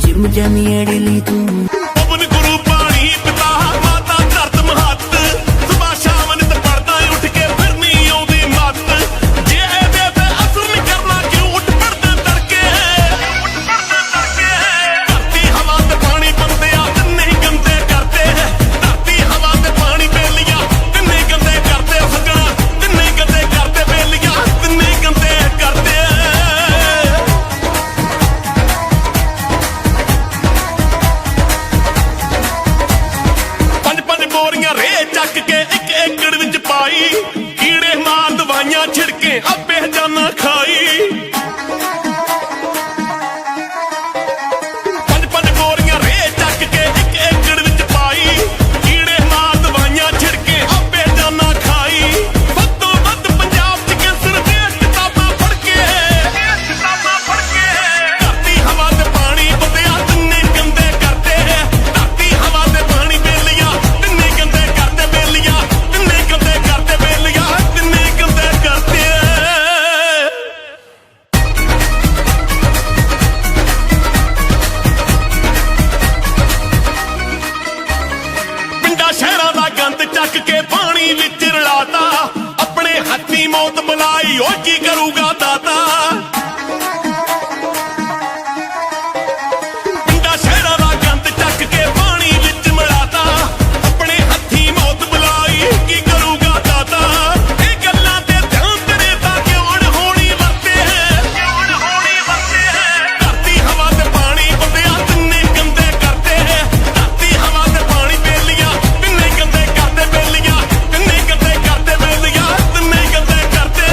जिम जानी एडली तू पवन गुरु पानी पिता माता धरत महत सुबह शाम नित पढ़दा उठ के फिर नहीं आउंदी मत जे एदे ते असर नहीं करना क्यों उठ पड़दे तड़के धरती हवा ते पानी बंदे आ तिन्ने गंदे करते धरती हवा ते पानी बेलियां तिन्ने गंदे करते सजना तिन्ने गंदे करते बेलियां तिन्ने गंदे करते बोरियां रे चक के एक एकड़ विच पाई कीड़े मार दवाइयां छिड़के आपे जाना खाई पंज बोरियां रे चक के एक एकड़ विच पाई कीड़े मार दवाइयां छिड़के आपे जाना खाई वध पंजाब च कैंसर दे किताबां पढ़ के धरती हवा ते पानी बंदिया तिन्ने गंदे करते धरती हवा ते पानी बेलियां तिन्ने गंदे करते बेलियां तिन्ने गंदे करते बेलियां तिन्ने गंदे करते पिंडा शहरां दा गंद चक के पानी विच रलाता अपने हत्थी मौत बुलाई ओ की करूगा दाता पिंडा शहरां दा गंद चक के पानी विच मिलाता अपने हत्थी मौत बुलाई की करूगा दाता ਇਹ ਗੱਲਾਂ ਤੇ ਧਿਆਨ ਤੇਰੇ ਤਾਂ ਕਿਉਂ ਹੋਣੀ ਵਰਤੇ ਧਰਤੀ ਹਵਾ ਤੇ ਪਾਣੀ ਬੰਦਿਆ ਤਿੰਨੇ ਗੰਦੇ ਕਰਦੇ ਧਰਤੀ ਹਵਾ ਤੇ ਪਾਣੀ ਬੇਲੀਆਂ ਤਿੰਨੇ ਗੰਦੇ ਕਰਦੇ ਬੇਲੀਆਂ ਤਿੰਨੇ ਗੰਦੇ ਕਰਦੇ ਬੇਲੀਆਂ ਤਿੰਨੇ ਗੰਦੇ ਕਰਦੇ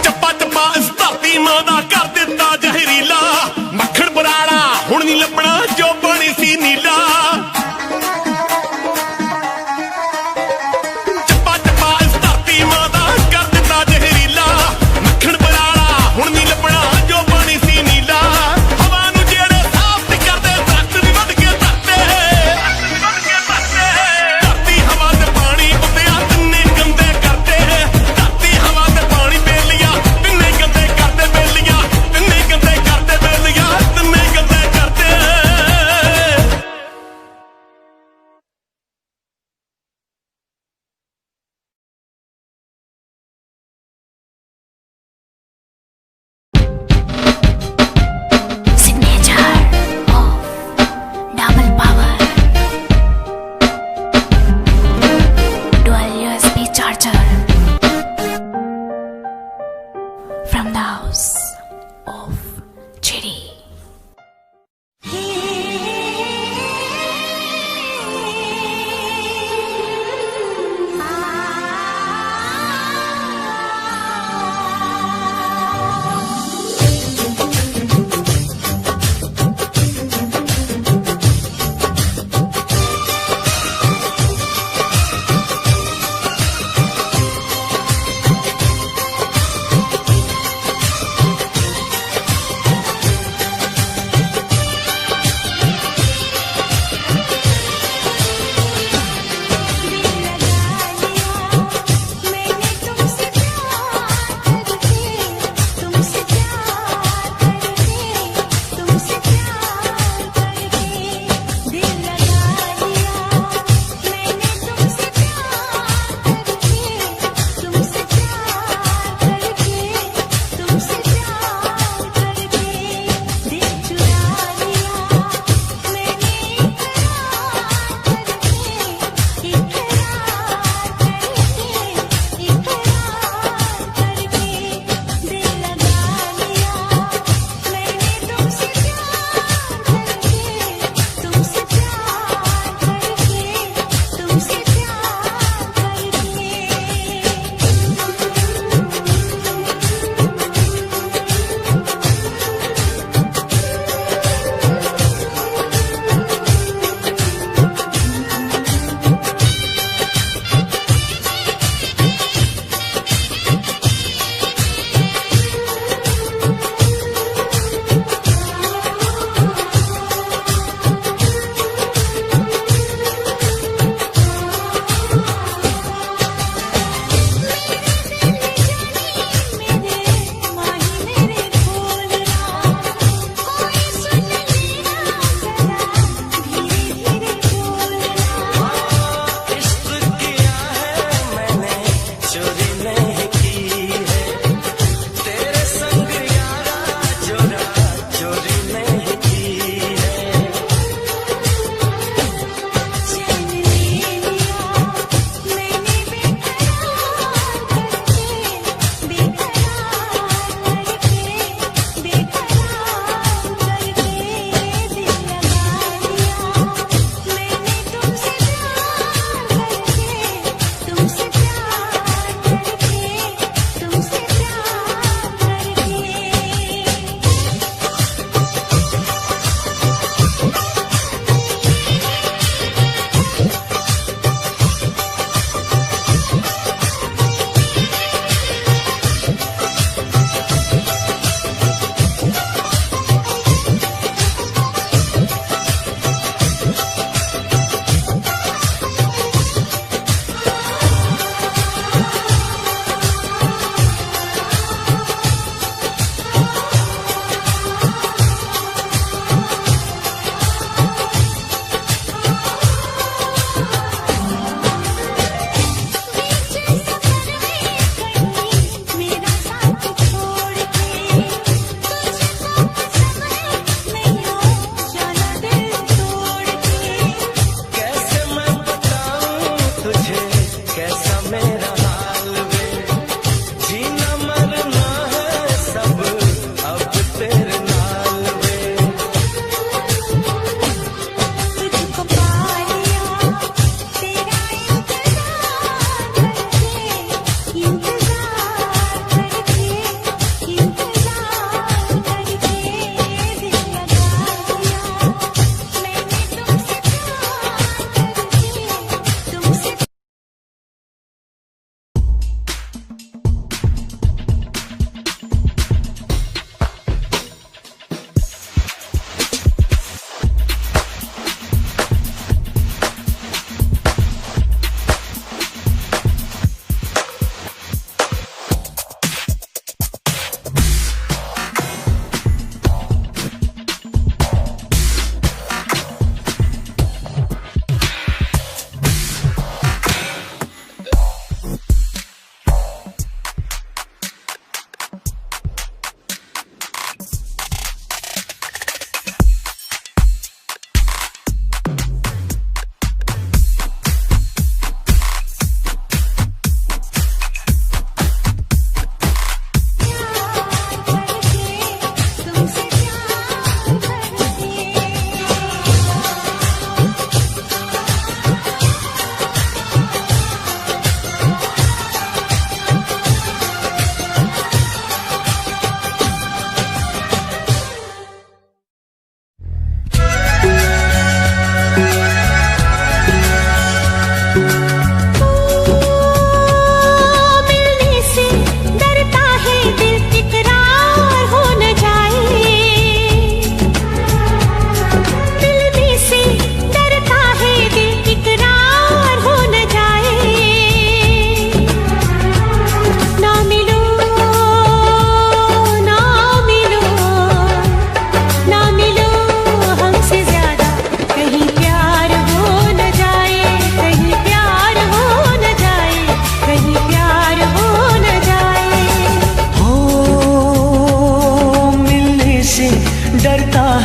ਚੱਪਾ ਚੱਪਾ ਇਸ ਧਰਤੀ ਮਾਂ ਦਾ ਕਰ ਦਿੱਤਾ ਜ਼ਹਿਰੀਲਾ ਮੱਖਣ ਬਰਾੜਾ ਹੁਣ ਨਹੀਂ ਲੱਭਣਾ ਜੋ ਬਣੀ ਸੀ ਨੀਲਾ ਚੱਪਾ ਚੱਪਾ ਇਸ ਧਰਤੀ ਮਾਂ ਦਾ ਕਰ ਦਿੱਤਾ ਜ਼ਹਿਰੀਲਾ ਮੱਖਣ ਬਰਾੜਾ ਹੁਣ ਨਹੀਂ ਲੱਭਣਾ ਜੋ ਬਣੀ ਸੀ ਨੀਲਾ ਹਵਾ ਨੂੰ ਜਿਹੜੇ ਸਾਫ਼ ਨਹੀਂ ਕਰਦੇ ਦਰਖਤ ਵੀ ਵੱਢ ਕੇ ਧਰਤੇ ਧਰਤੀ ਹਵਾ ਤੇ ਪਾਣੀ ਬੰਦਿਆ ਤਿੰਨੇ ਗੰਦੇ ਕਰਦੇ ਧਰਤੀ ਹਵਾ ਤੇ ਪਾਣੀ ਬੇਲੀਆਂ ਤਿੰਨੇ ਗੰਦੇ ਕਰਦੇ ਬੇਲੀਆਂ ਤਿੰਨੇ ਗੰਦੇ ਕਰਦੇ ਬੇਲੀਆਂ ਤਿੰਨੇ ਗੰਦੇ ਕਰਦੇ Signature of double power dual USB charger from the house of Chiri.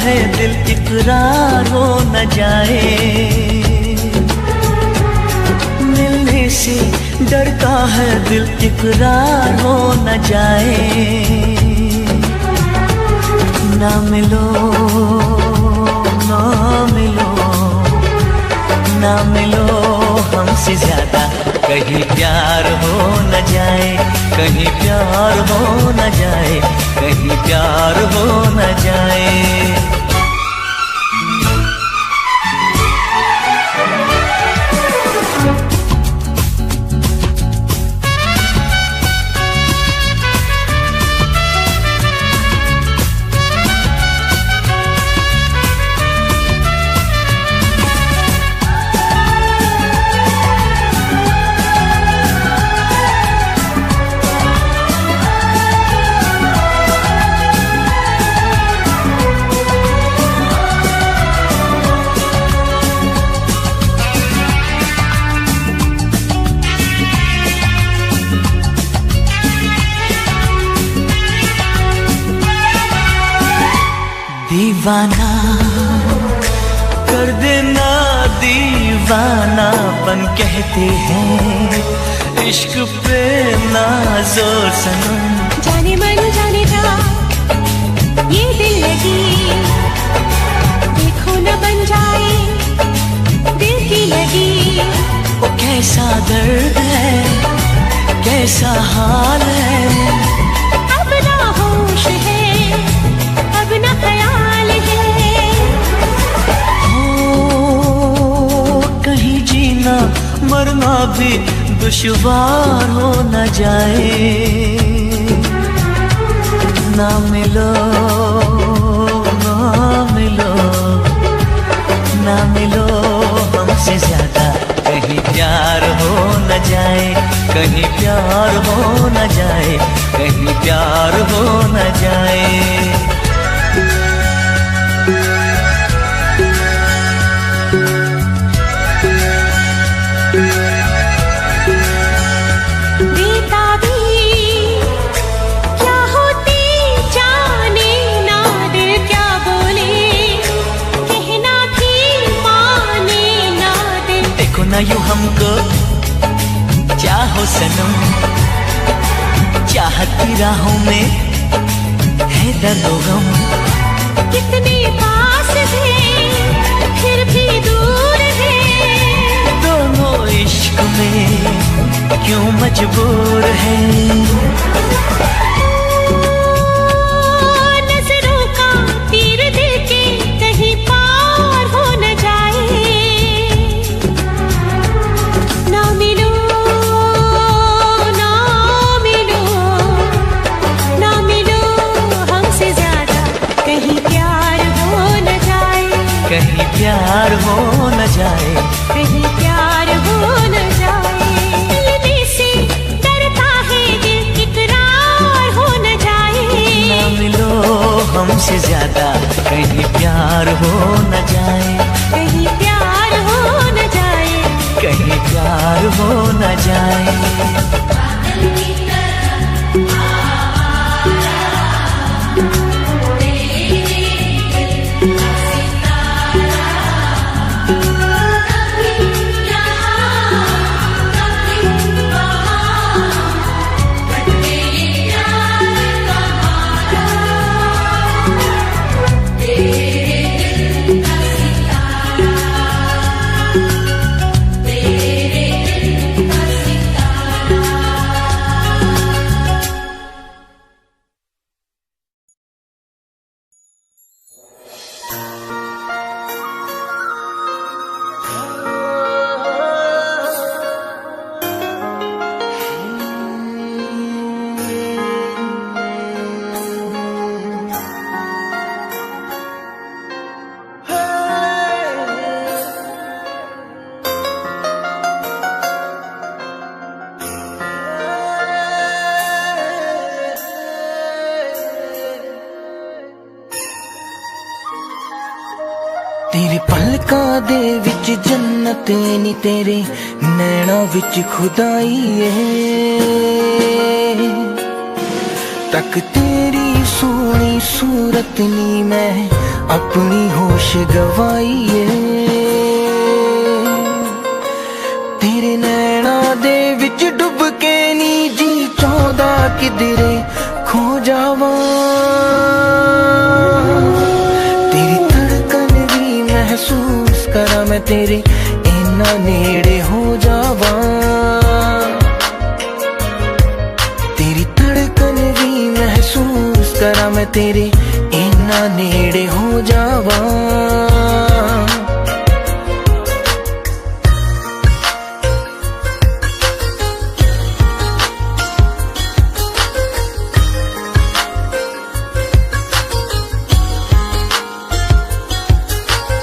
है दिल इकरार हो न जाए, मिलने से डरता है दिल इकरार हो न जाए। ना मिलो ना मिलो ना मिलो हमसे ज्यादा, कहीं प्यार हो न जाए, कहीं प्यार हो न जाए, कहीं प्यार हो न जाए। दीवाना कर देना दीवानापन कहते हैं, इश्क पे नाज़ोर सनम। जाने मन जाने जा ये दिल लगी, देखो न बन जाए दिल की लगी। वो कैसा दर्द है, कैसा हाल है, अब ना होश है, अब ना ख्याल है। ओ कहीं जीना मरना भी दुश्वार हो न जाए। ना मिलो ना मिलो ना मिलो हमसे ज्यादा, कहीं प्यार हो न जाए, कहीं प्यार हो न जाए, कहीं प्यार हो न जाए। ना यूं हमको चाहो सनम, चाहत की राहों में है दर्द गम। कितने पास थे फिर भी दूर है, दोनों इश्क में क्यों मजबूर है। नजरों का तीर दिल के कहीं पार हो न जाए। ना मिलो ना मिलो ना मिलो हमसे ज्यादा, कहीं प्यार हो न जाए, कहीं प्यार हो न जाए, कहीं प्यार हो न जाए। मिलने से डरता है दिल इकरार हो न जाए। ना मिलो हमसे ज्यादा, कहीं प्यार हो न जाए, कहीं प्यार हो न जाए, कहीं प्यार हो न जाए। तेरे पलकां दे विच जन्नत नी, तेरे नैना विच खुदाई है। तक तेरी सोनी सूरत नी मैं अपनी होश गवाईए, तेरे नैना दे विच डुब के नी जी चाहदा किधरे खो जावा। तेरी धड़कन भी महसूस करा मैं तेरे इन्ना नेड़े हो जावा। तेरी धड़कन भी महसूस करा मैं तेरे इन्ना नेड़े हो जावा।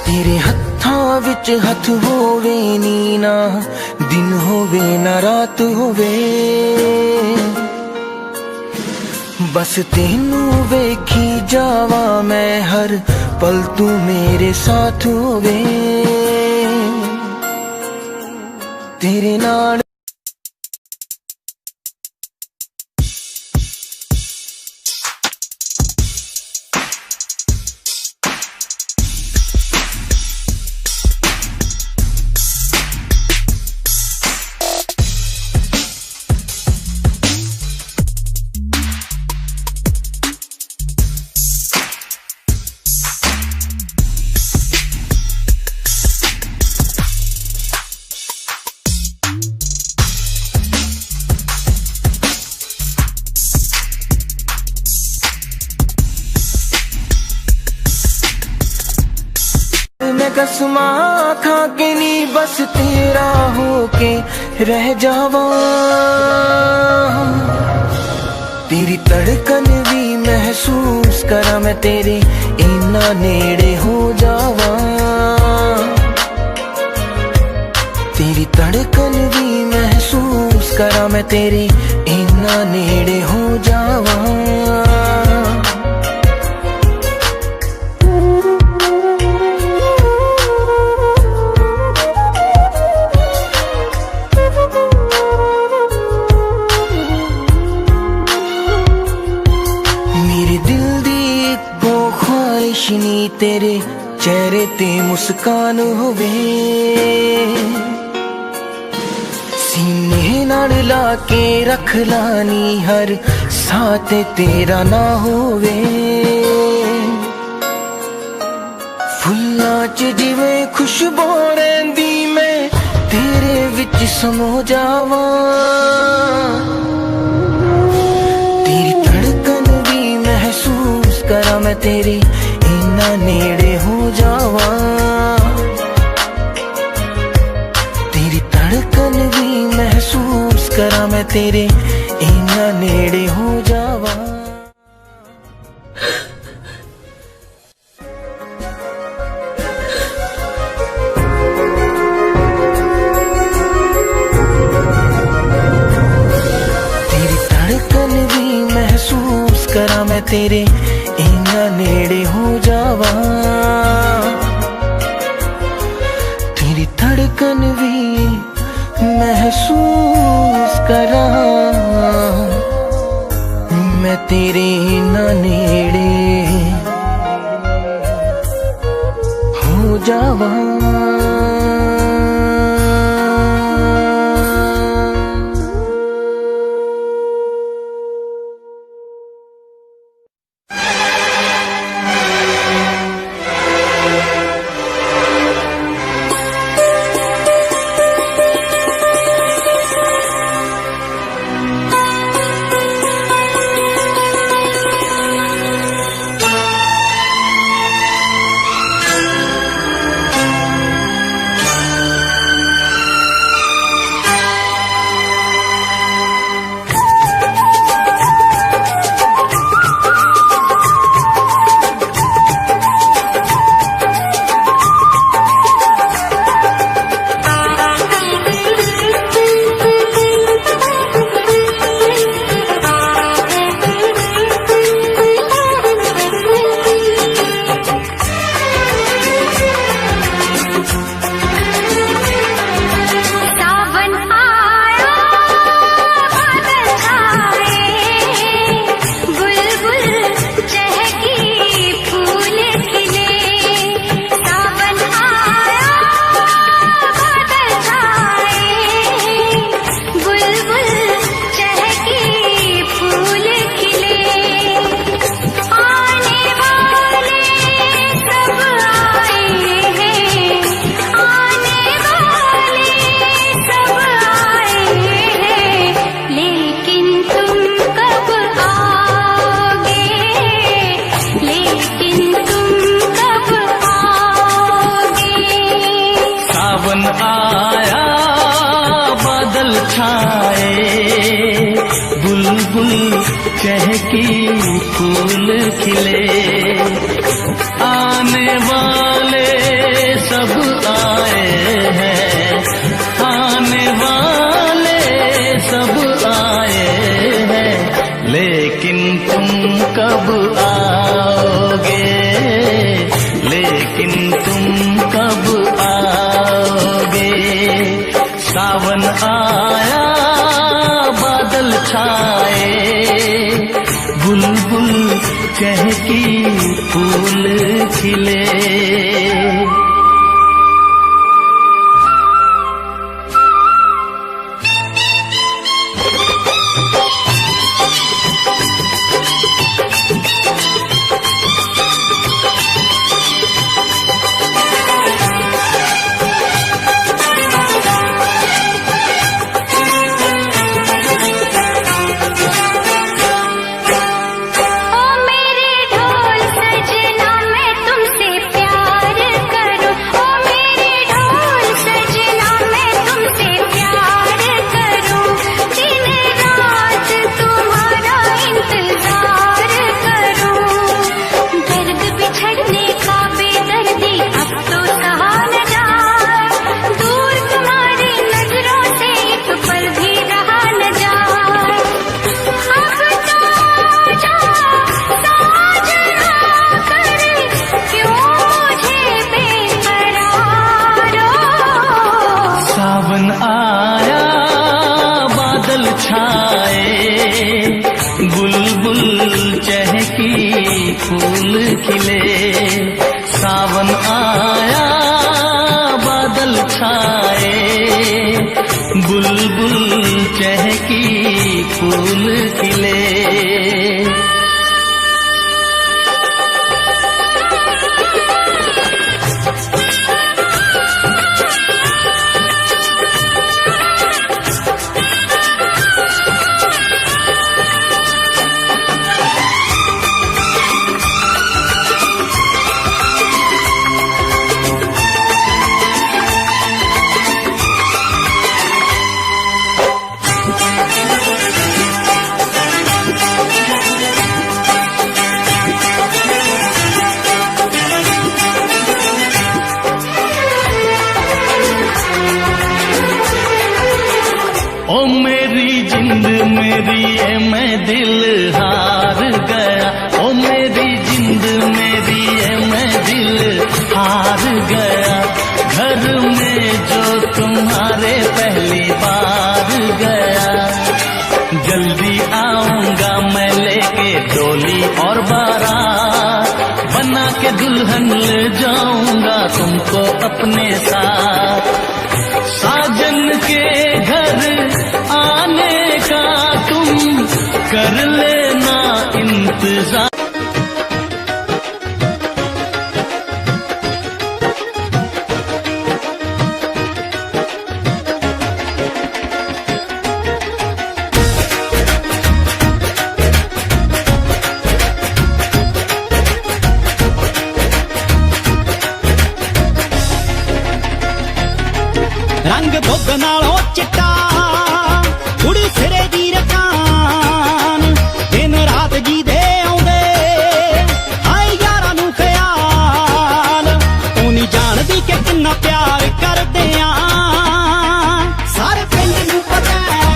तेरे हत्थां विच हथ होवे नी ना दिन होवे ना रात होवे, बस तेनू वेखी जावा मैं हर पल तू मेरे साथ होवे। तेरे नाल मैं कसमा खा के नी बस तेरा होके रह जावा। तेरी धड़कन भी महसूस करा मैं तेरे इन्ना नेड़े हो जावा। तेरी धड़कन भी महसूस करा मैं तेरे इन्ना नेड़े हो जावा। ख्वाहिशनी तेरे चेहरे ते मुस्कान होवे, सीने नाल ला के रख लानी हर साथ तेरा ना होवे। फुल्लां च जिवें खुशबू रहिंदी मैं तेरे विच समो जावा। तेरी धड़कन भी महसूस करा मैं तेरे इन्ना नेड़े हो जावा। तेरी धड़कन भी महसूस करा मैं तेरे इन्ना नेड़े हो जावा। तेरी धड़कन भी महसूस करा मैं तेरे इन्ना नेड़े हो जावा। तेरी धड़कन भी महसूस करा मैं तेरे इन्ना नेड़े हो जावा। चहकी फूल खिले। आने वाले सब आए हैं, आने वाले सब आए हैं, लेकिन तुम कब आओगे, लेकिन तुम कब आओगे। सावन आया बादल छाए, बुलबुल चहकी फूल खिले। फूल खिले। सावन आया बादल छाए, बुलबुल चहकी फूल खिले। ओ मेरी जिंद मेरी है मैं दिल हार गया, ओ मेरी जिंद मेरी है मैं दिल हार गया। घर में जो तुम्हारे पहली बार गया, जल्दी आऊंगा मैं लेके डोली और बारात, बना के दुल्हन ले जाऊंगा तुमको अपने साथ। साजन के घर आने का तुम कर लेना इंतजार। रंग दुध नालों चिट्टा कुड़ी सिरे दी रकान, दिन रात जी दे आउंदे हाय यारा नू ख्याल। तू नहीं जानदी कि किन्ना प्यार करदे आ, सारे पिंड नू पता है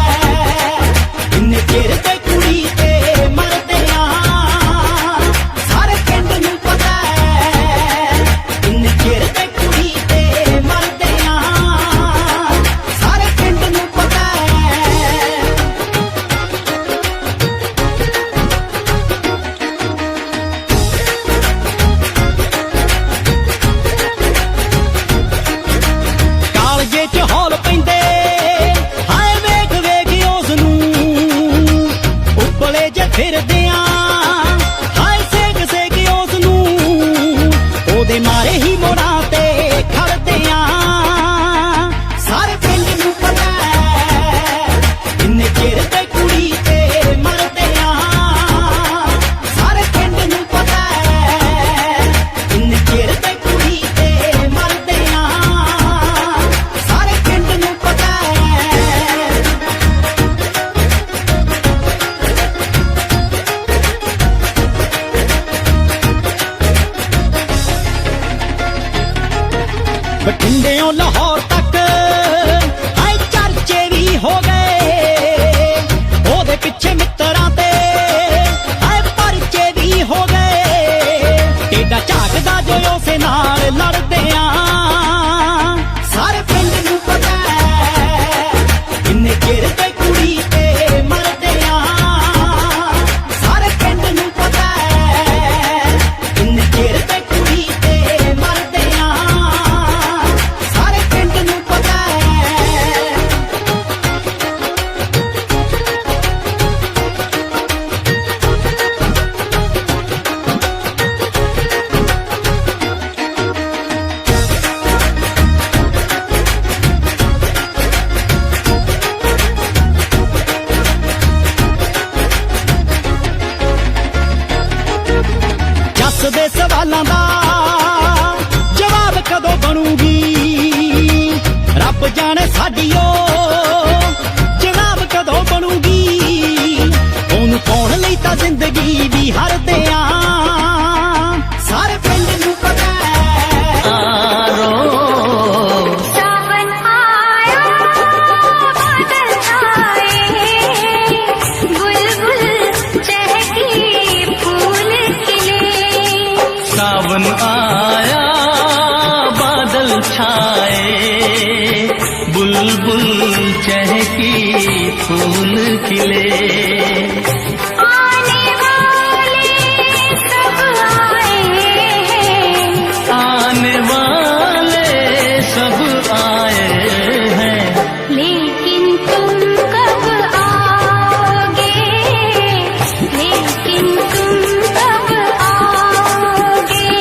इन्ने चिर ते कुड़ी ते मरदे आ। सारे पिंड नू पता है इन्ने चिर ते कुड़ी ते मरदे आ। सारे पिंड नू बठिंडियों लाहौर तक हाय चर्चे भी हो गए ओदे पिछे मित्रां ते हाय परचे भी हो गए टेढ़ा झाकदा जो उसे नाल लड़दे सारे पिंड नूं पता किन्ने चिर ते कुड़ी ते मरदे सारे पिंड नूं पता किन्ने चिर ते कुड़ी ते मरदे सारे पिंड नूं पता जस दे सवालां दा जवाब कदों बनूगी रब जाने साडी ओ जवाब कदों बनूगी ओनू कौन लई तां जिंदगी भी हरदे सारे पिंड नूं पता सावन आया बादल छाए बुलबुल चहकी फूल खिले सावन आया बादल छाए बुलबुल चहकी फूल खिले आने वाले सब आए आने वाले सब आए हैं लेकिन तुम कब आओगे लेकिन तुम कब आओगे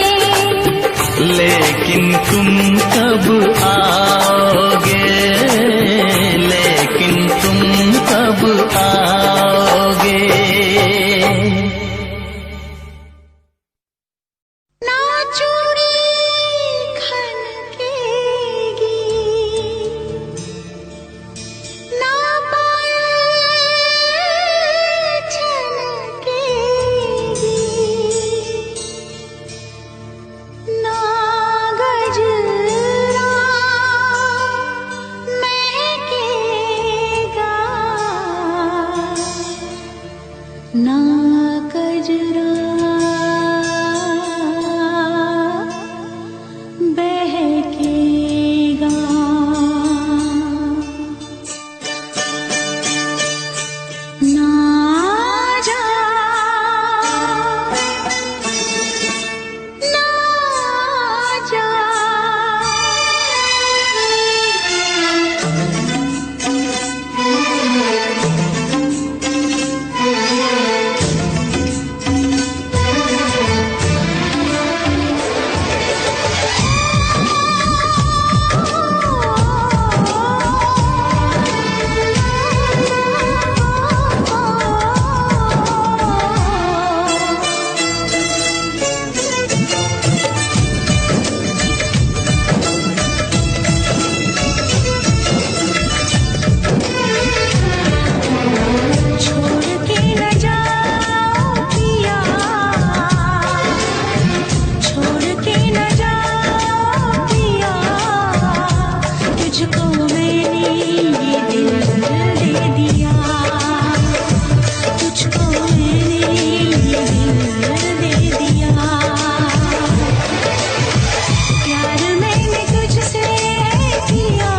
लेकिन तुम कब आओगे लेकिन तुम कब आओगे ना चूड़ी खनकेगी ना पायल छनकेगी ना गजरा महकेगा ना गजरा बहकेगा ना जा ना जा छोड़ के न जाओ पिया छोड़ के न जाओ पिया तुझको मैंने ये दिल दे दिया तुझको मैंने ये दिल दे दिया प्यार मैंने तुझसे किया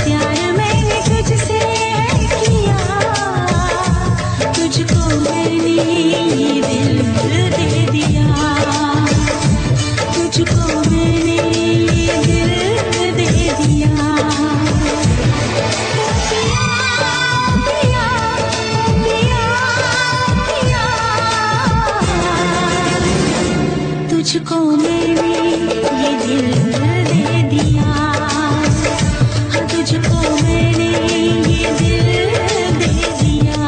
प्यार मैंने तुझसे किया तुझको मैंने ये दिल दे दिया तुझको मैंने ये दिल दे दिया पिया पिया पिया पिया तुझको मैंने ये दिल दे दिया तुझको मैंने ये दिल दे दिया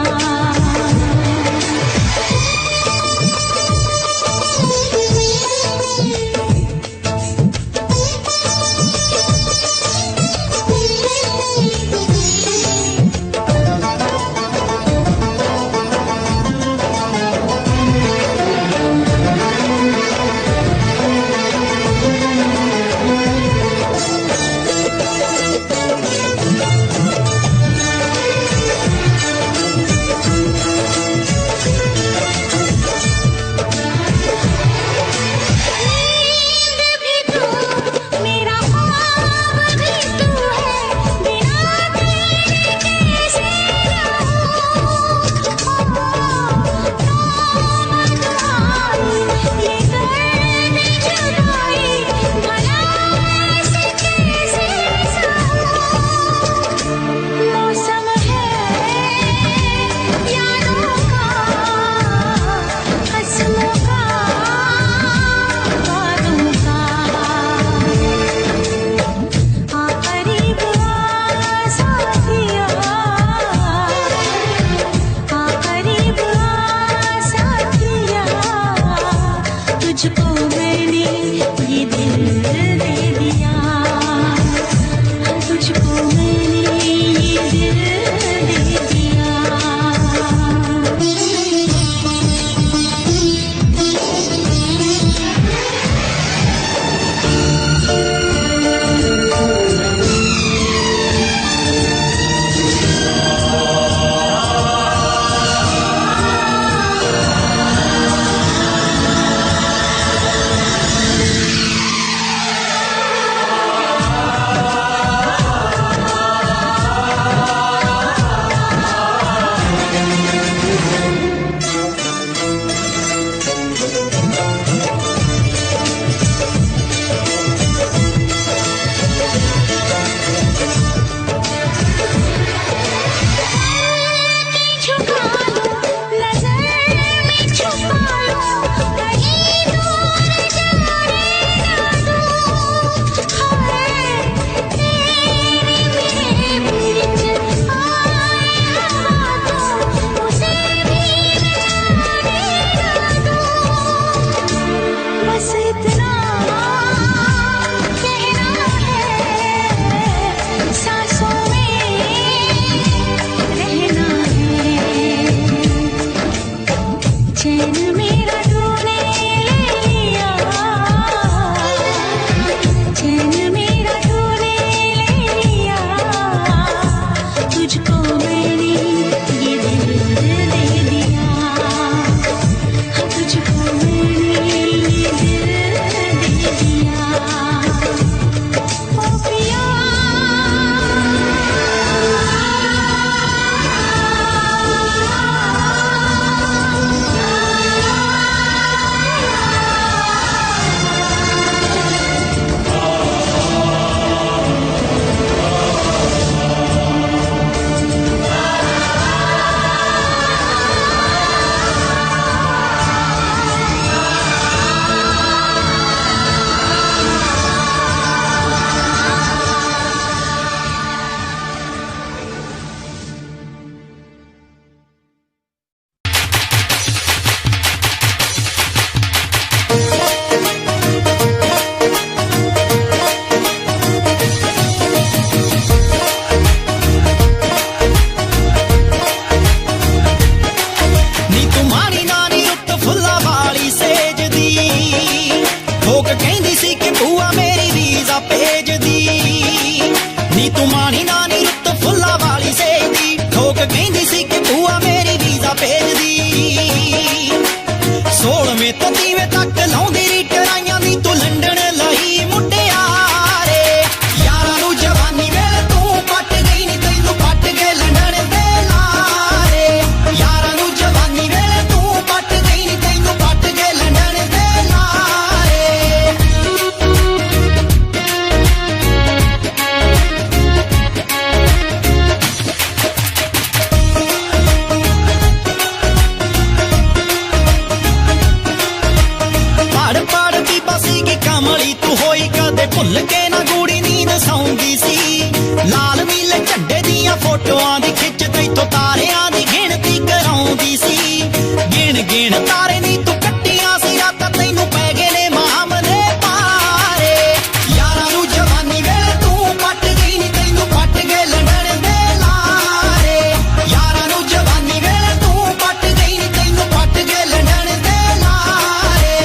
ਭੁੱਲ ਕੇ ਨਾ ਗੂੜੀ ਨੀਂਦ ਸੌਂਦੀ ਸੀ ਲਾਲ ਨੀਲੇ ਝੰਡੇ ਦੀਆਂ ਫੋਟੋਆਂ ਦੀ ਖਿੱਚ ਤੈਥੋਂ ਤਾਰਿਆਂ ਦੀ ਗਿਣਤੀ ਕਰਾਉਂਦੀ ਸੀ ਗਿਣ ਗਿਣ ਤਾਰੇ ਨੀ ਤੂੰ ਕੱਟੀਆਂ ਸੀ ਰਾਤਾਂ ਤੈਨੂੰ ਪੈ ਗਏ ਨੇ ਮਾਮਲੇ ਪਾਰੇ ਯਾਰਾਂ ਨੂੰ ਜਵਾਨੀ ਵੇਲੇ ਤੂੰ ਪੱਟ ਗਈ ਨੀ ਤੈਨੂੰ ਪੱਟ ਗਏ ਲੰਡਣ ਦੇ ਲਾਰੇ ਯਾਰਾਂ ਨੂੰ ਜਵਾਨੀ ਵੇਲੇ ਤੂੰ ਪੱਟ ਗਈ ਨੀ ਤੈਨੂੰ ਪੱਟ ਗਏ ਲੰਡਣ ਦੇ ਲਾਰੇ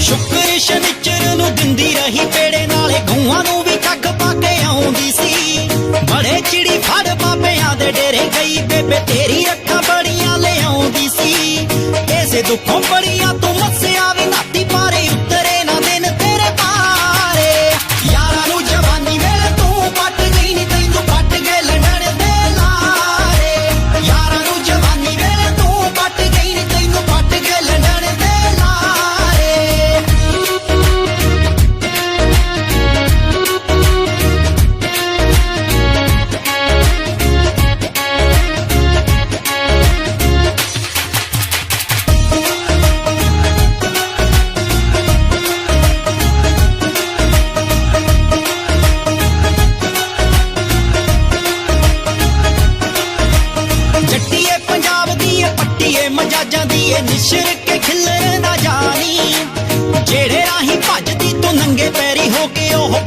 ਸ਼ੁਕਰ ਸ਼ਨੀਚਰ ਨੂੰ ਦਿੰਦੀ ਰਹੀ ਪੇੜੇ ਨਾਲੇ ਗਊਆਂ ਨੂੰ ਵੀ ਕੱਖ ਪਾ ਕੇ ਆਉਂਦੀ ਸੀ ਬੜੇ ਚਿੜੀ ਫੜ ਬਾਬਿਆਂ ਦੇ ਡੇਰੇ ਗਈ ਬੇਬੇ ਤੇਰੀ ਅੱਖਾਂ ਬੜੀਆਂ ਲਿਆਉਂਦੀ ਸੀ ਐਸੇ ਦੁੱਖੋਂ ਬੜੀਆਂ ਤੂੰ ਮੱਸਿਆ ਵੀ ਨਾਤੀ ਪਾਰੇ ਉਤਰੇ ਨਾ ਦਿਨ ਤੇਰੇ ਪਾਰੇ ਯਾਰਾਂ ਨੂੰ ਜਵਾਨੀ ਵੇਲੇ ਤੂੰ ਪੱਟ ਗਈ ਨੀ ਤੈਨੂੰ ਪੱਟ ਗਏ ਲੰਡਣ ਦੇ ਲਾਰੇ ਯਾਰਾਂ ਨੂੰ ਜਵਾਨੀ ਵੇਲੇ ਤੂੰ ਪੱਟ ਗਈ ਨੀ ਤੈਨੂੰ ਪੱਟ ਗਏ ਲੰਡਣ ਦੇ ਲਾਰੇ ਜੱਟੀਏ ਪੰਜਾਬ ਦੀ ਏ ਪੱਟੀਏ ਮਜਾਜਾਂ ਦੀ ਏ ਨਿਸ਼ਰ ਕੇ ਖਿਲਰ ਨਾ ਜਾਣੀ ਜਿਹੜੇ ਰਾਹੀਂ ਭੱਜਦੀ ਤੂੰ ਨੰਗੇ ਪੈਰੀ ਹੋ ਕੇ ਉਹ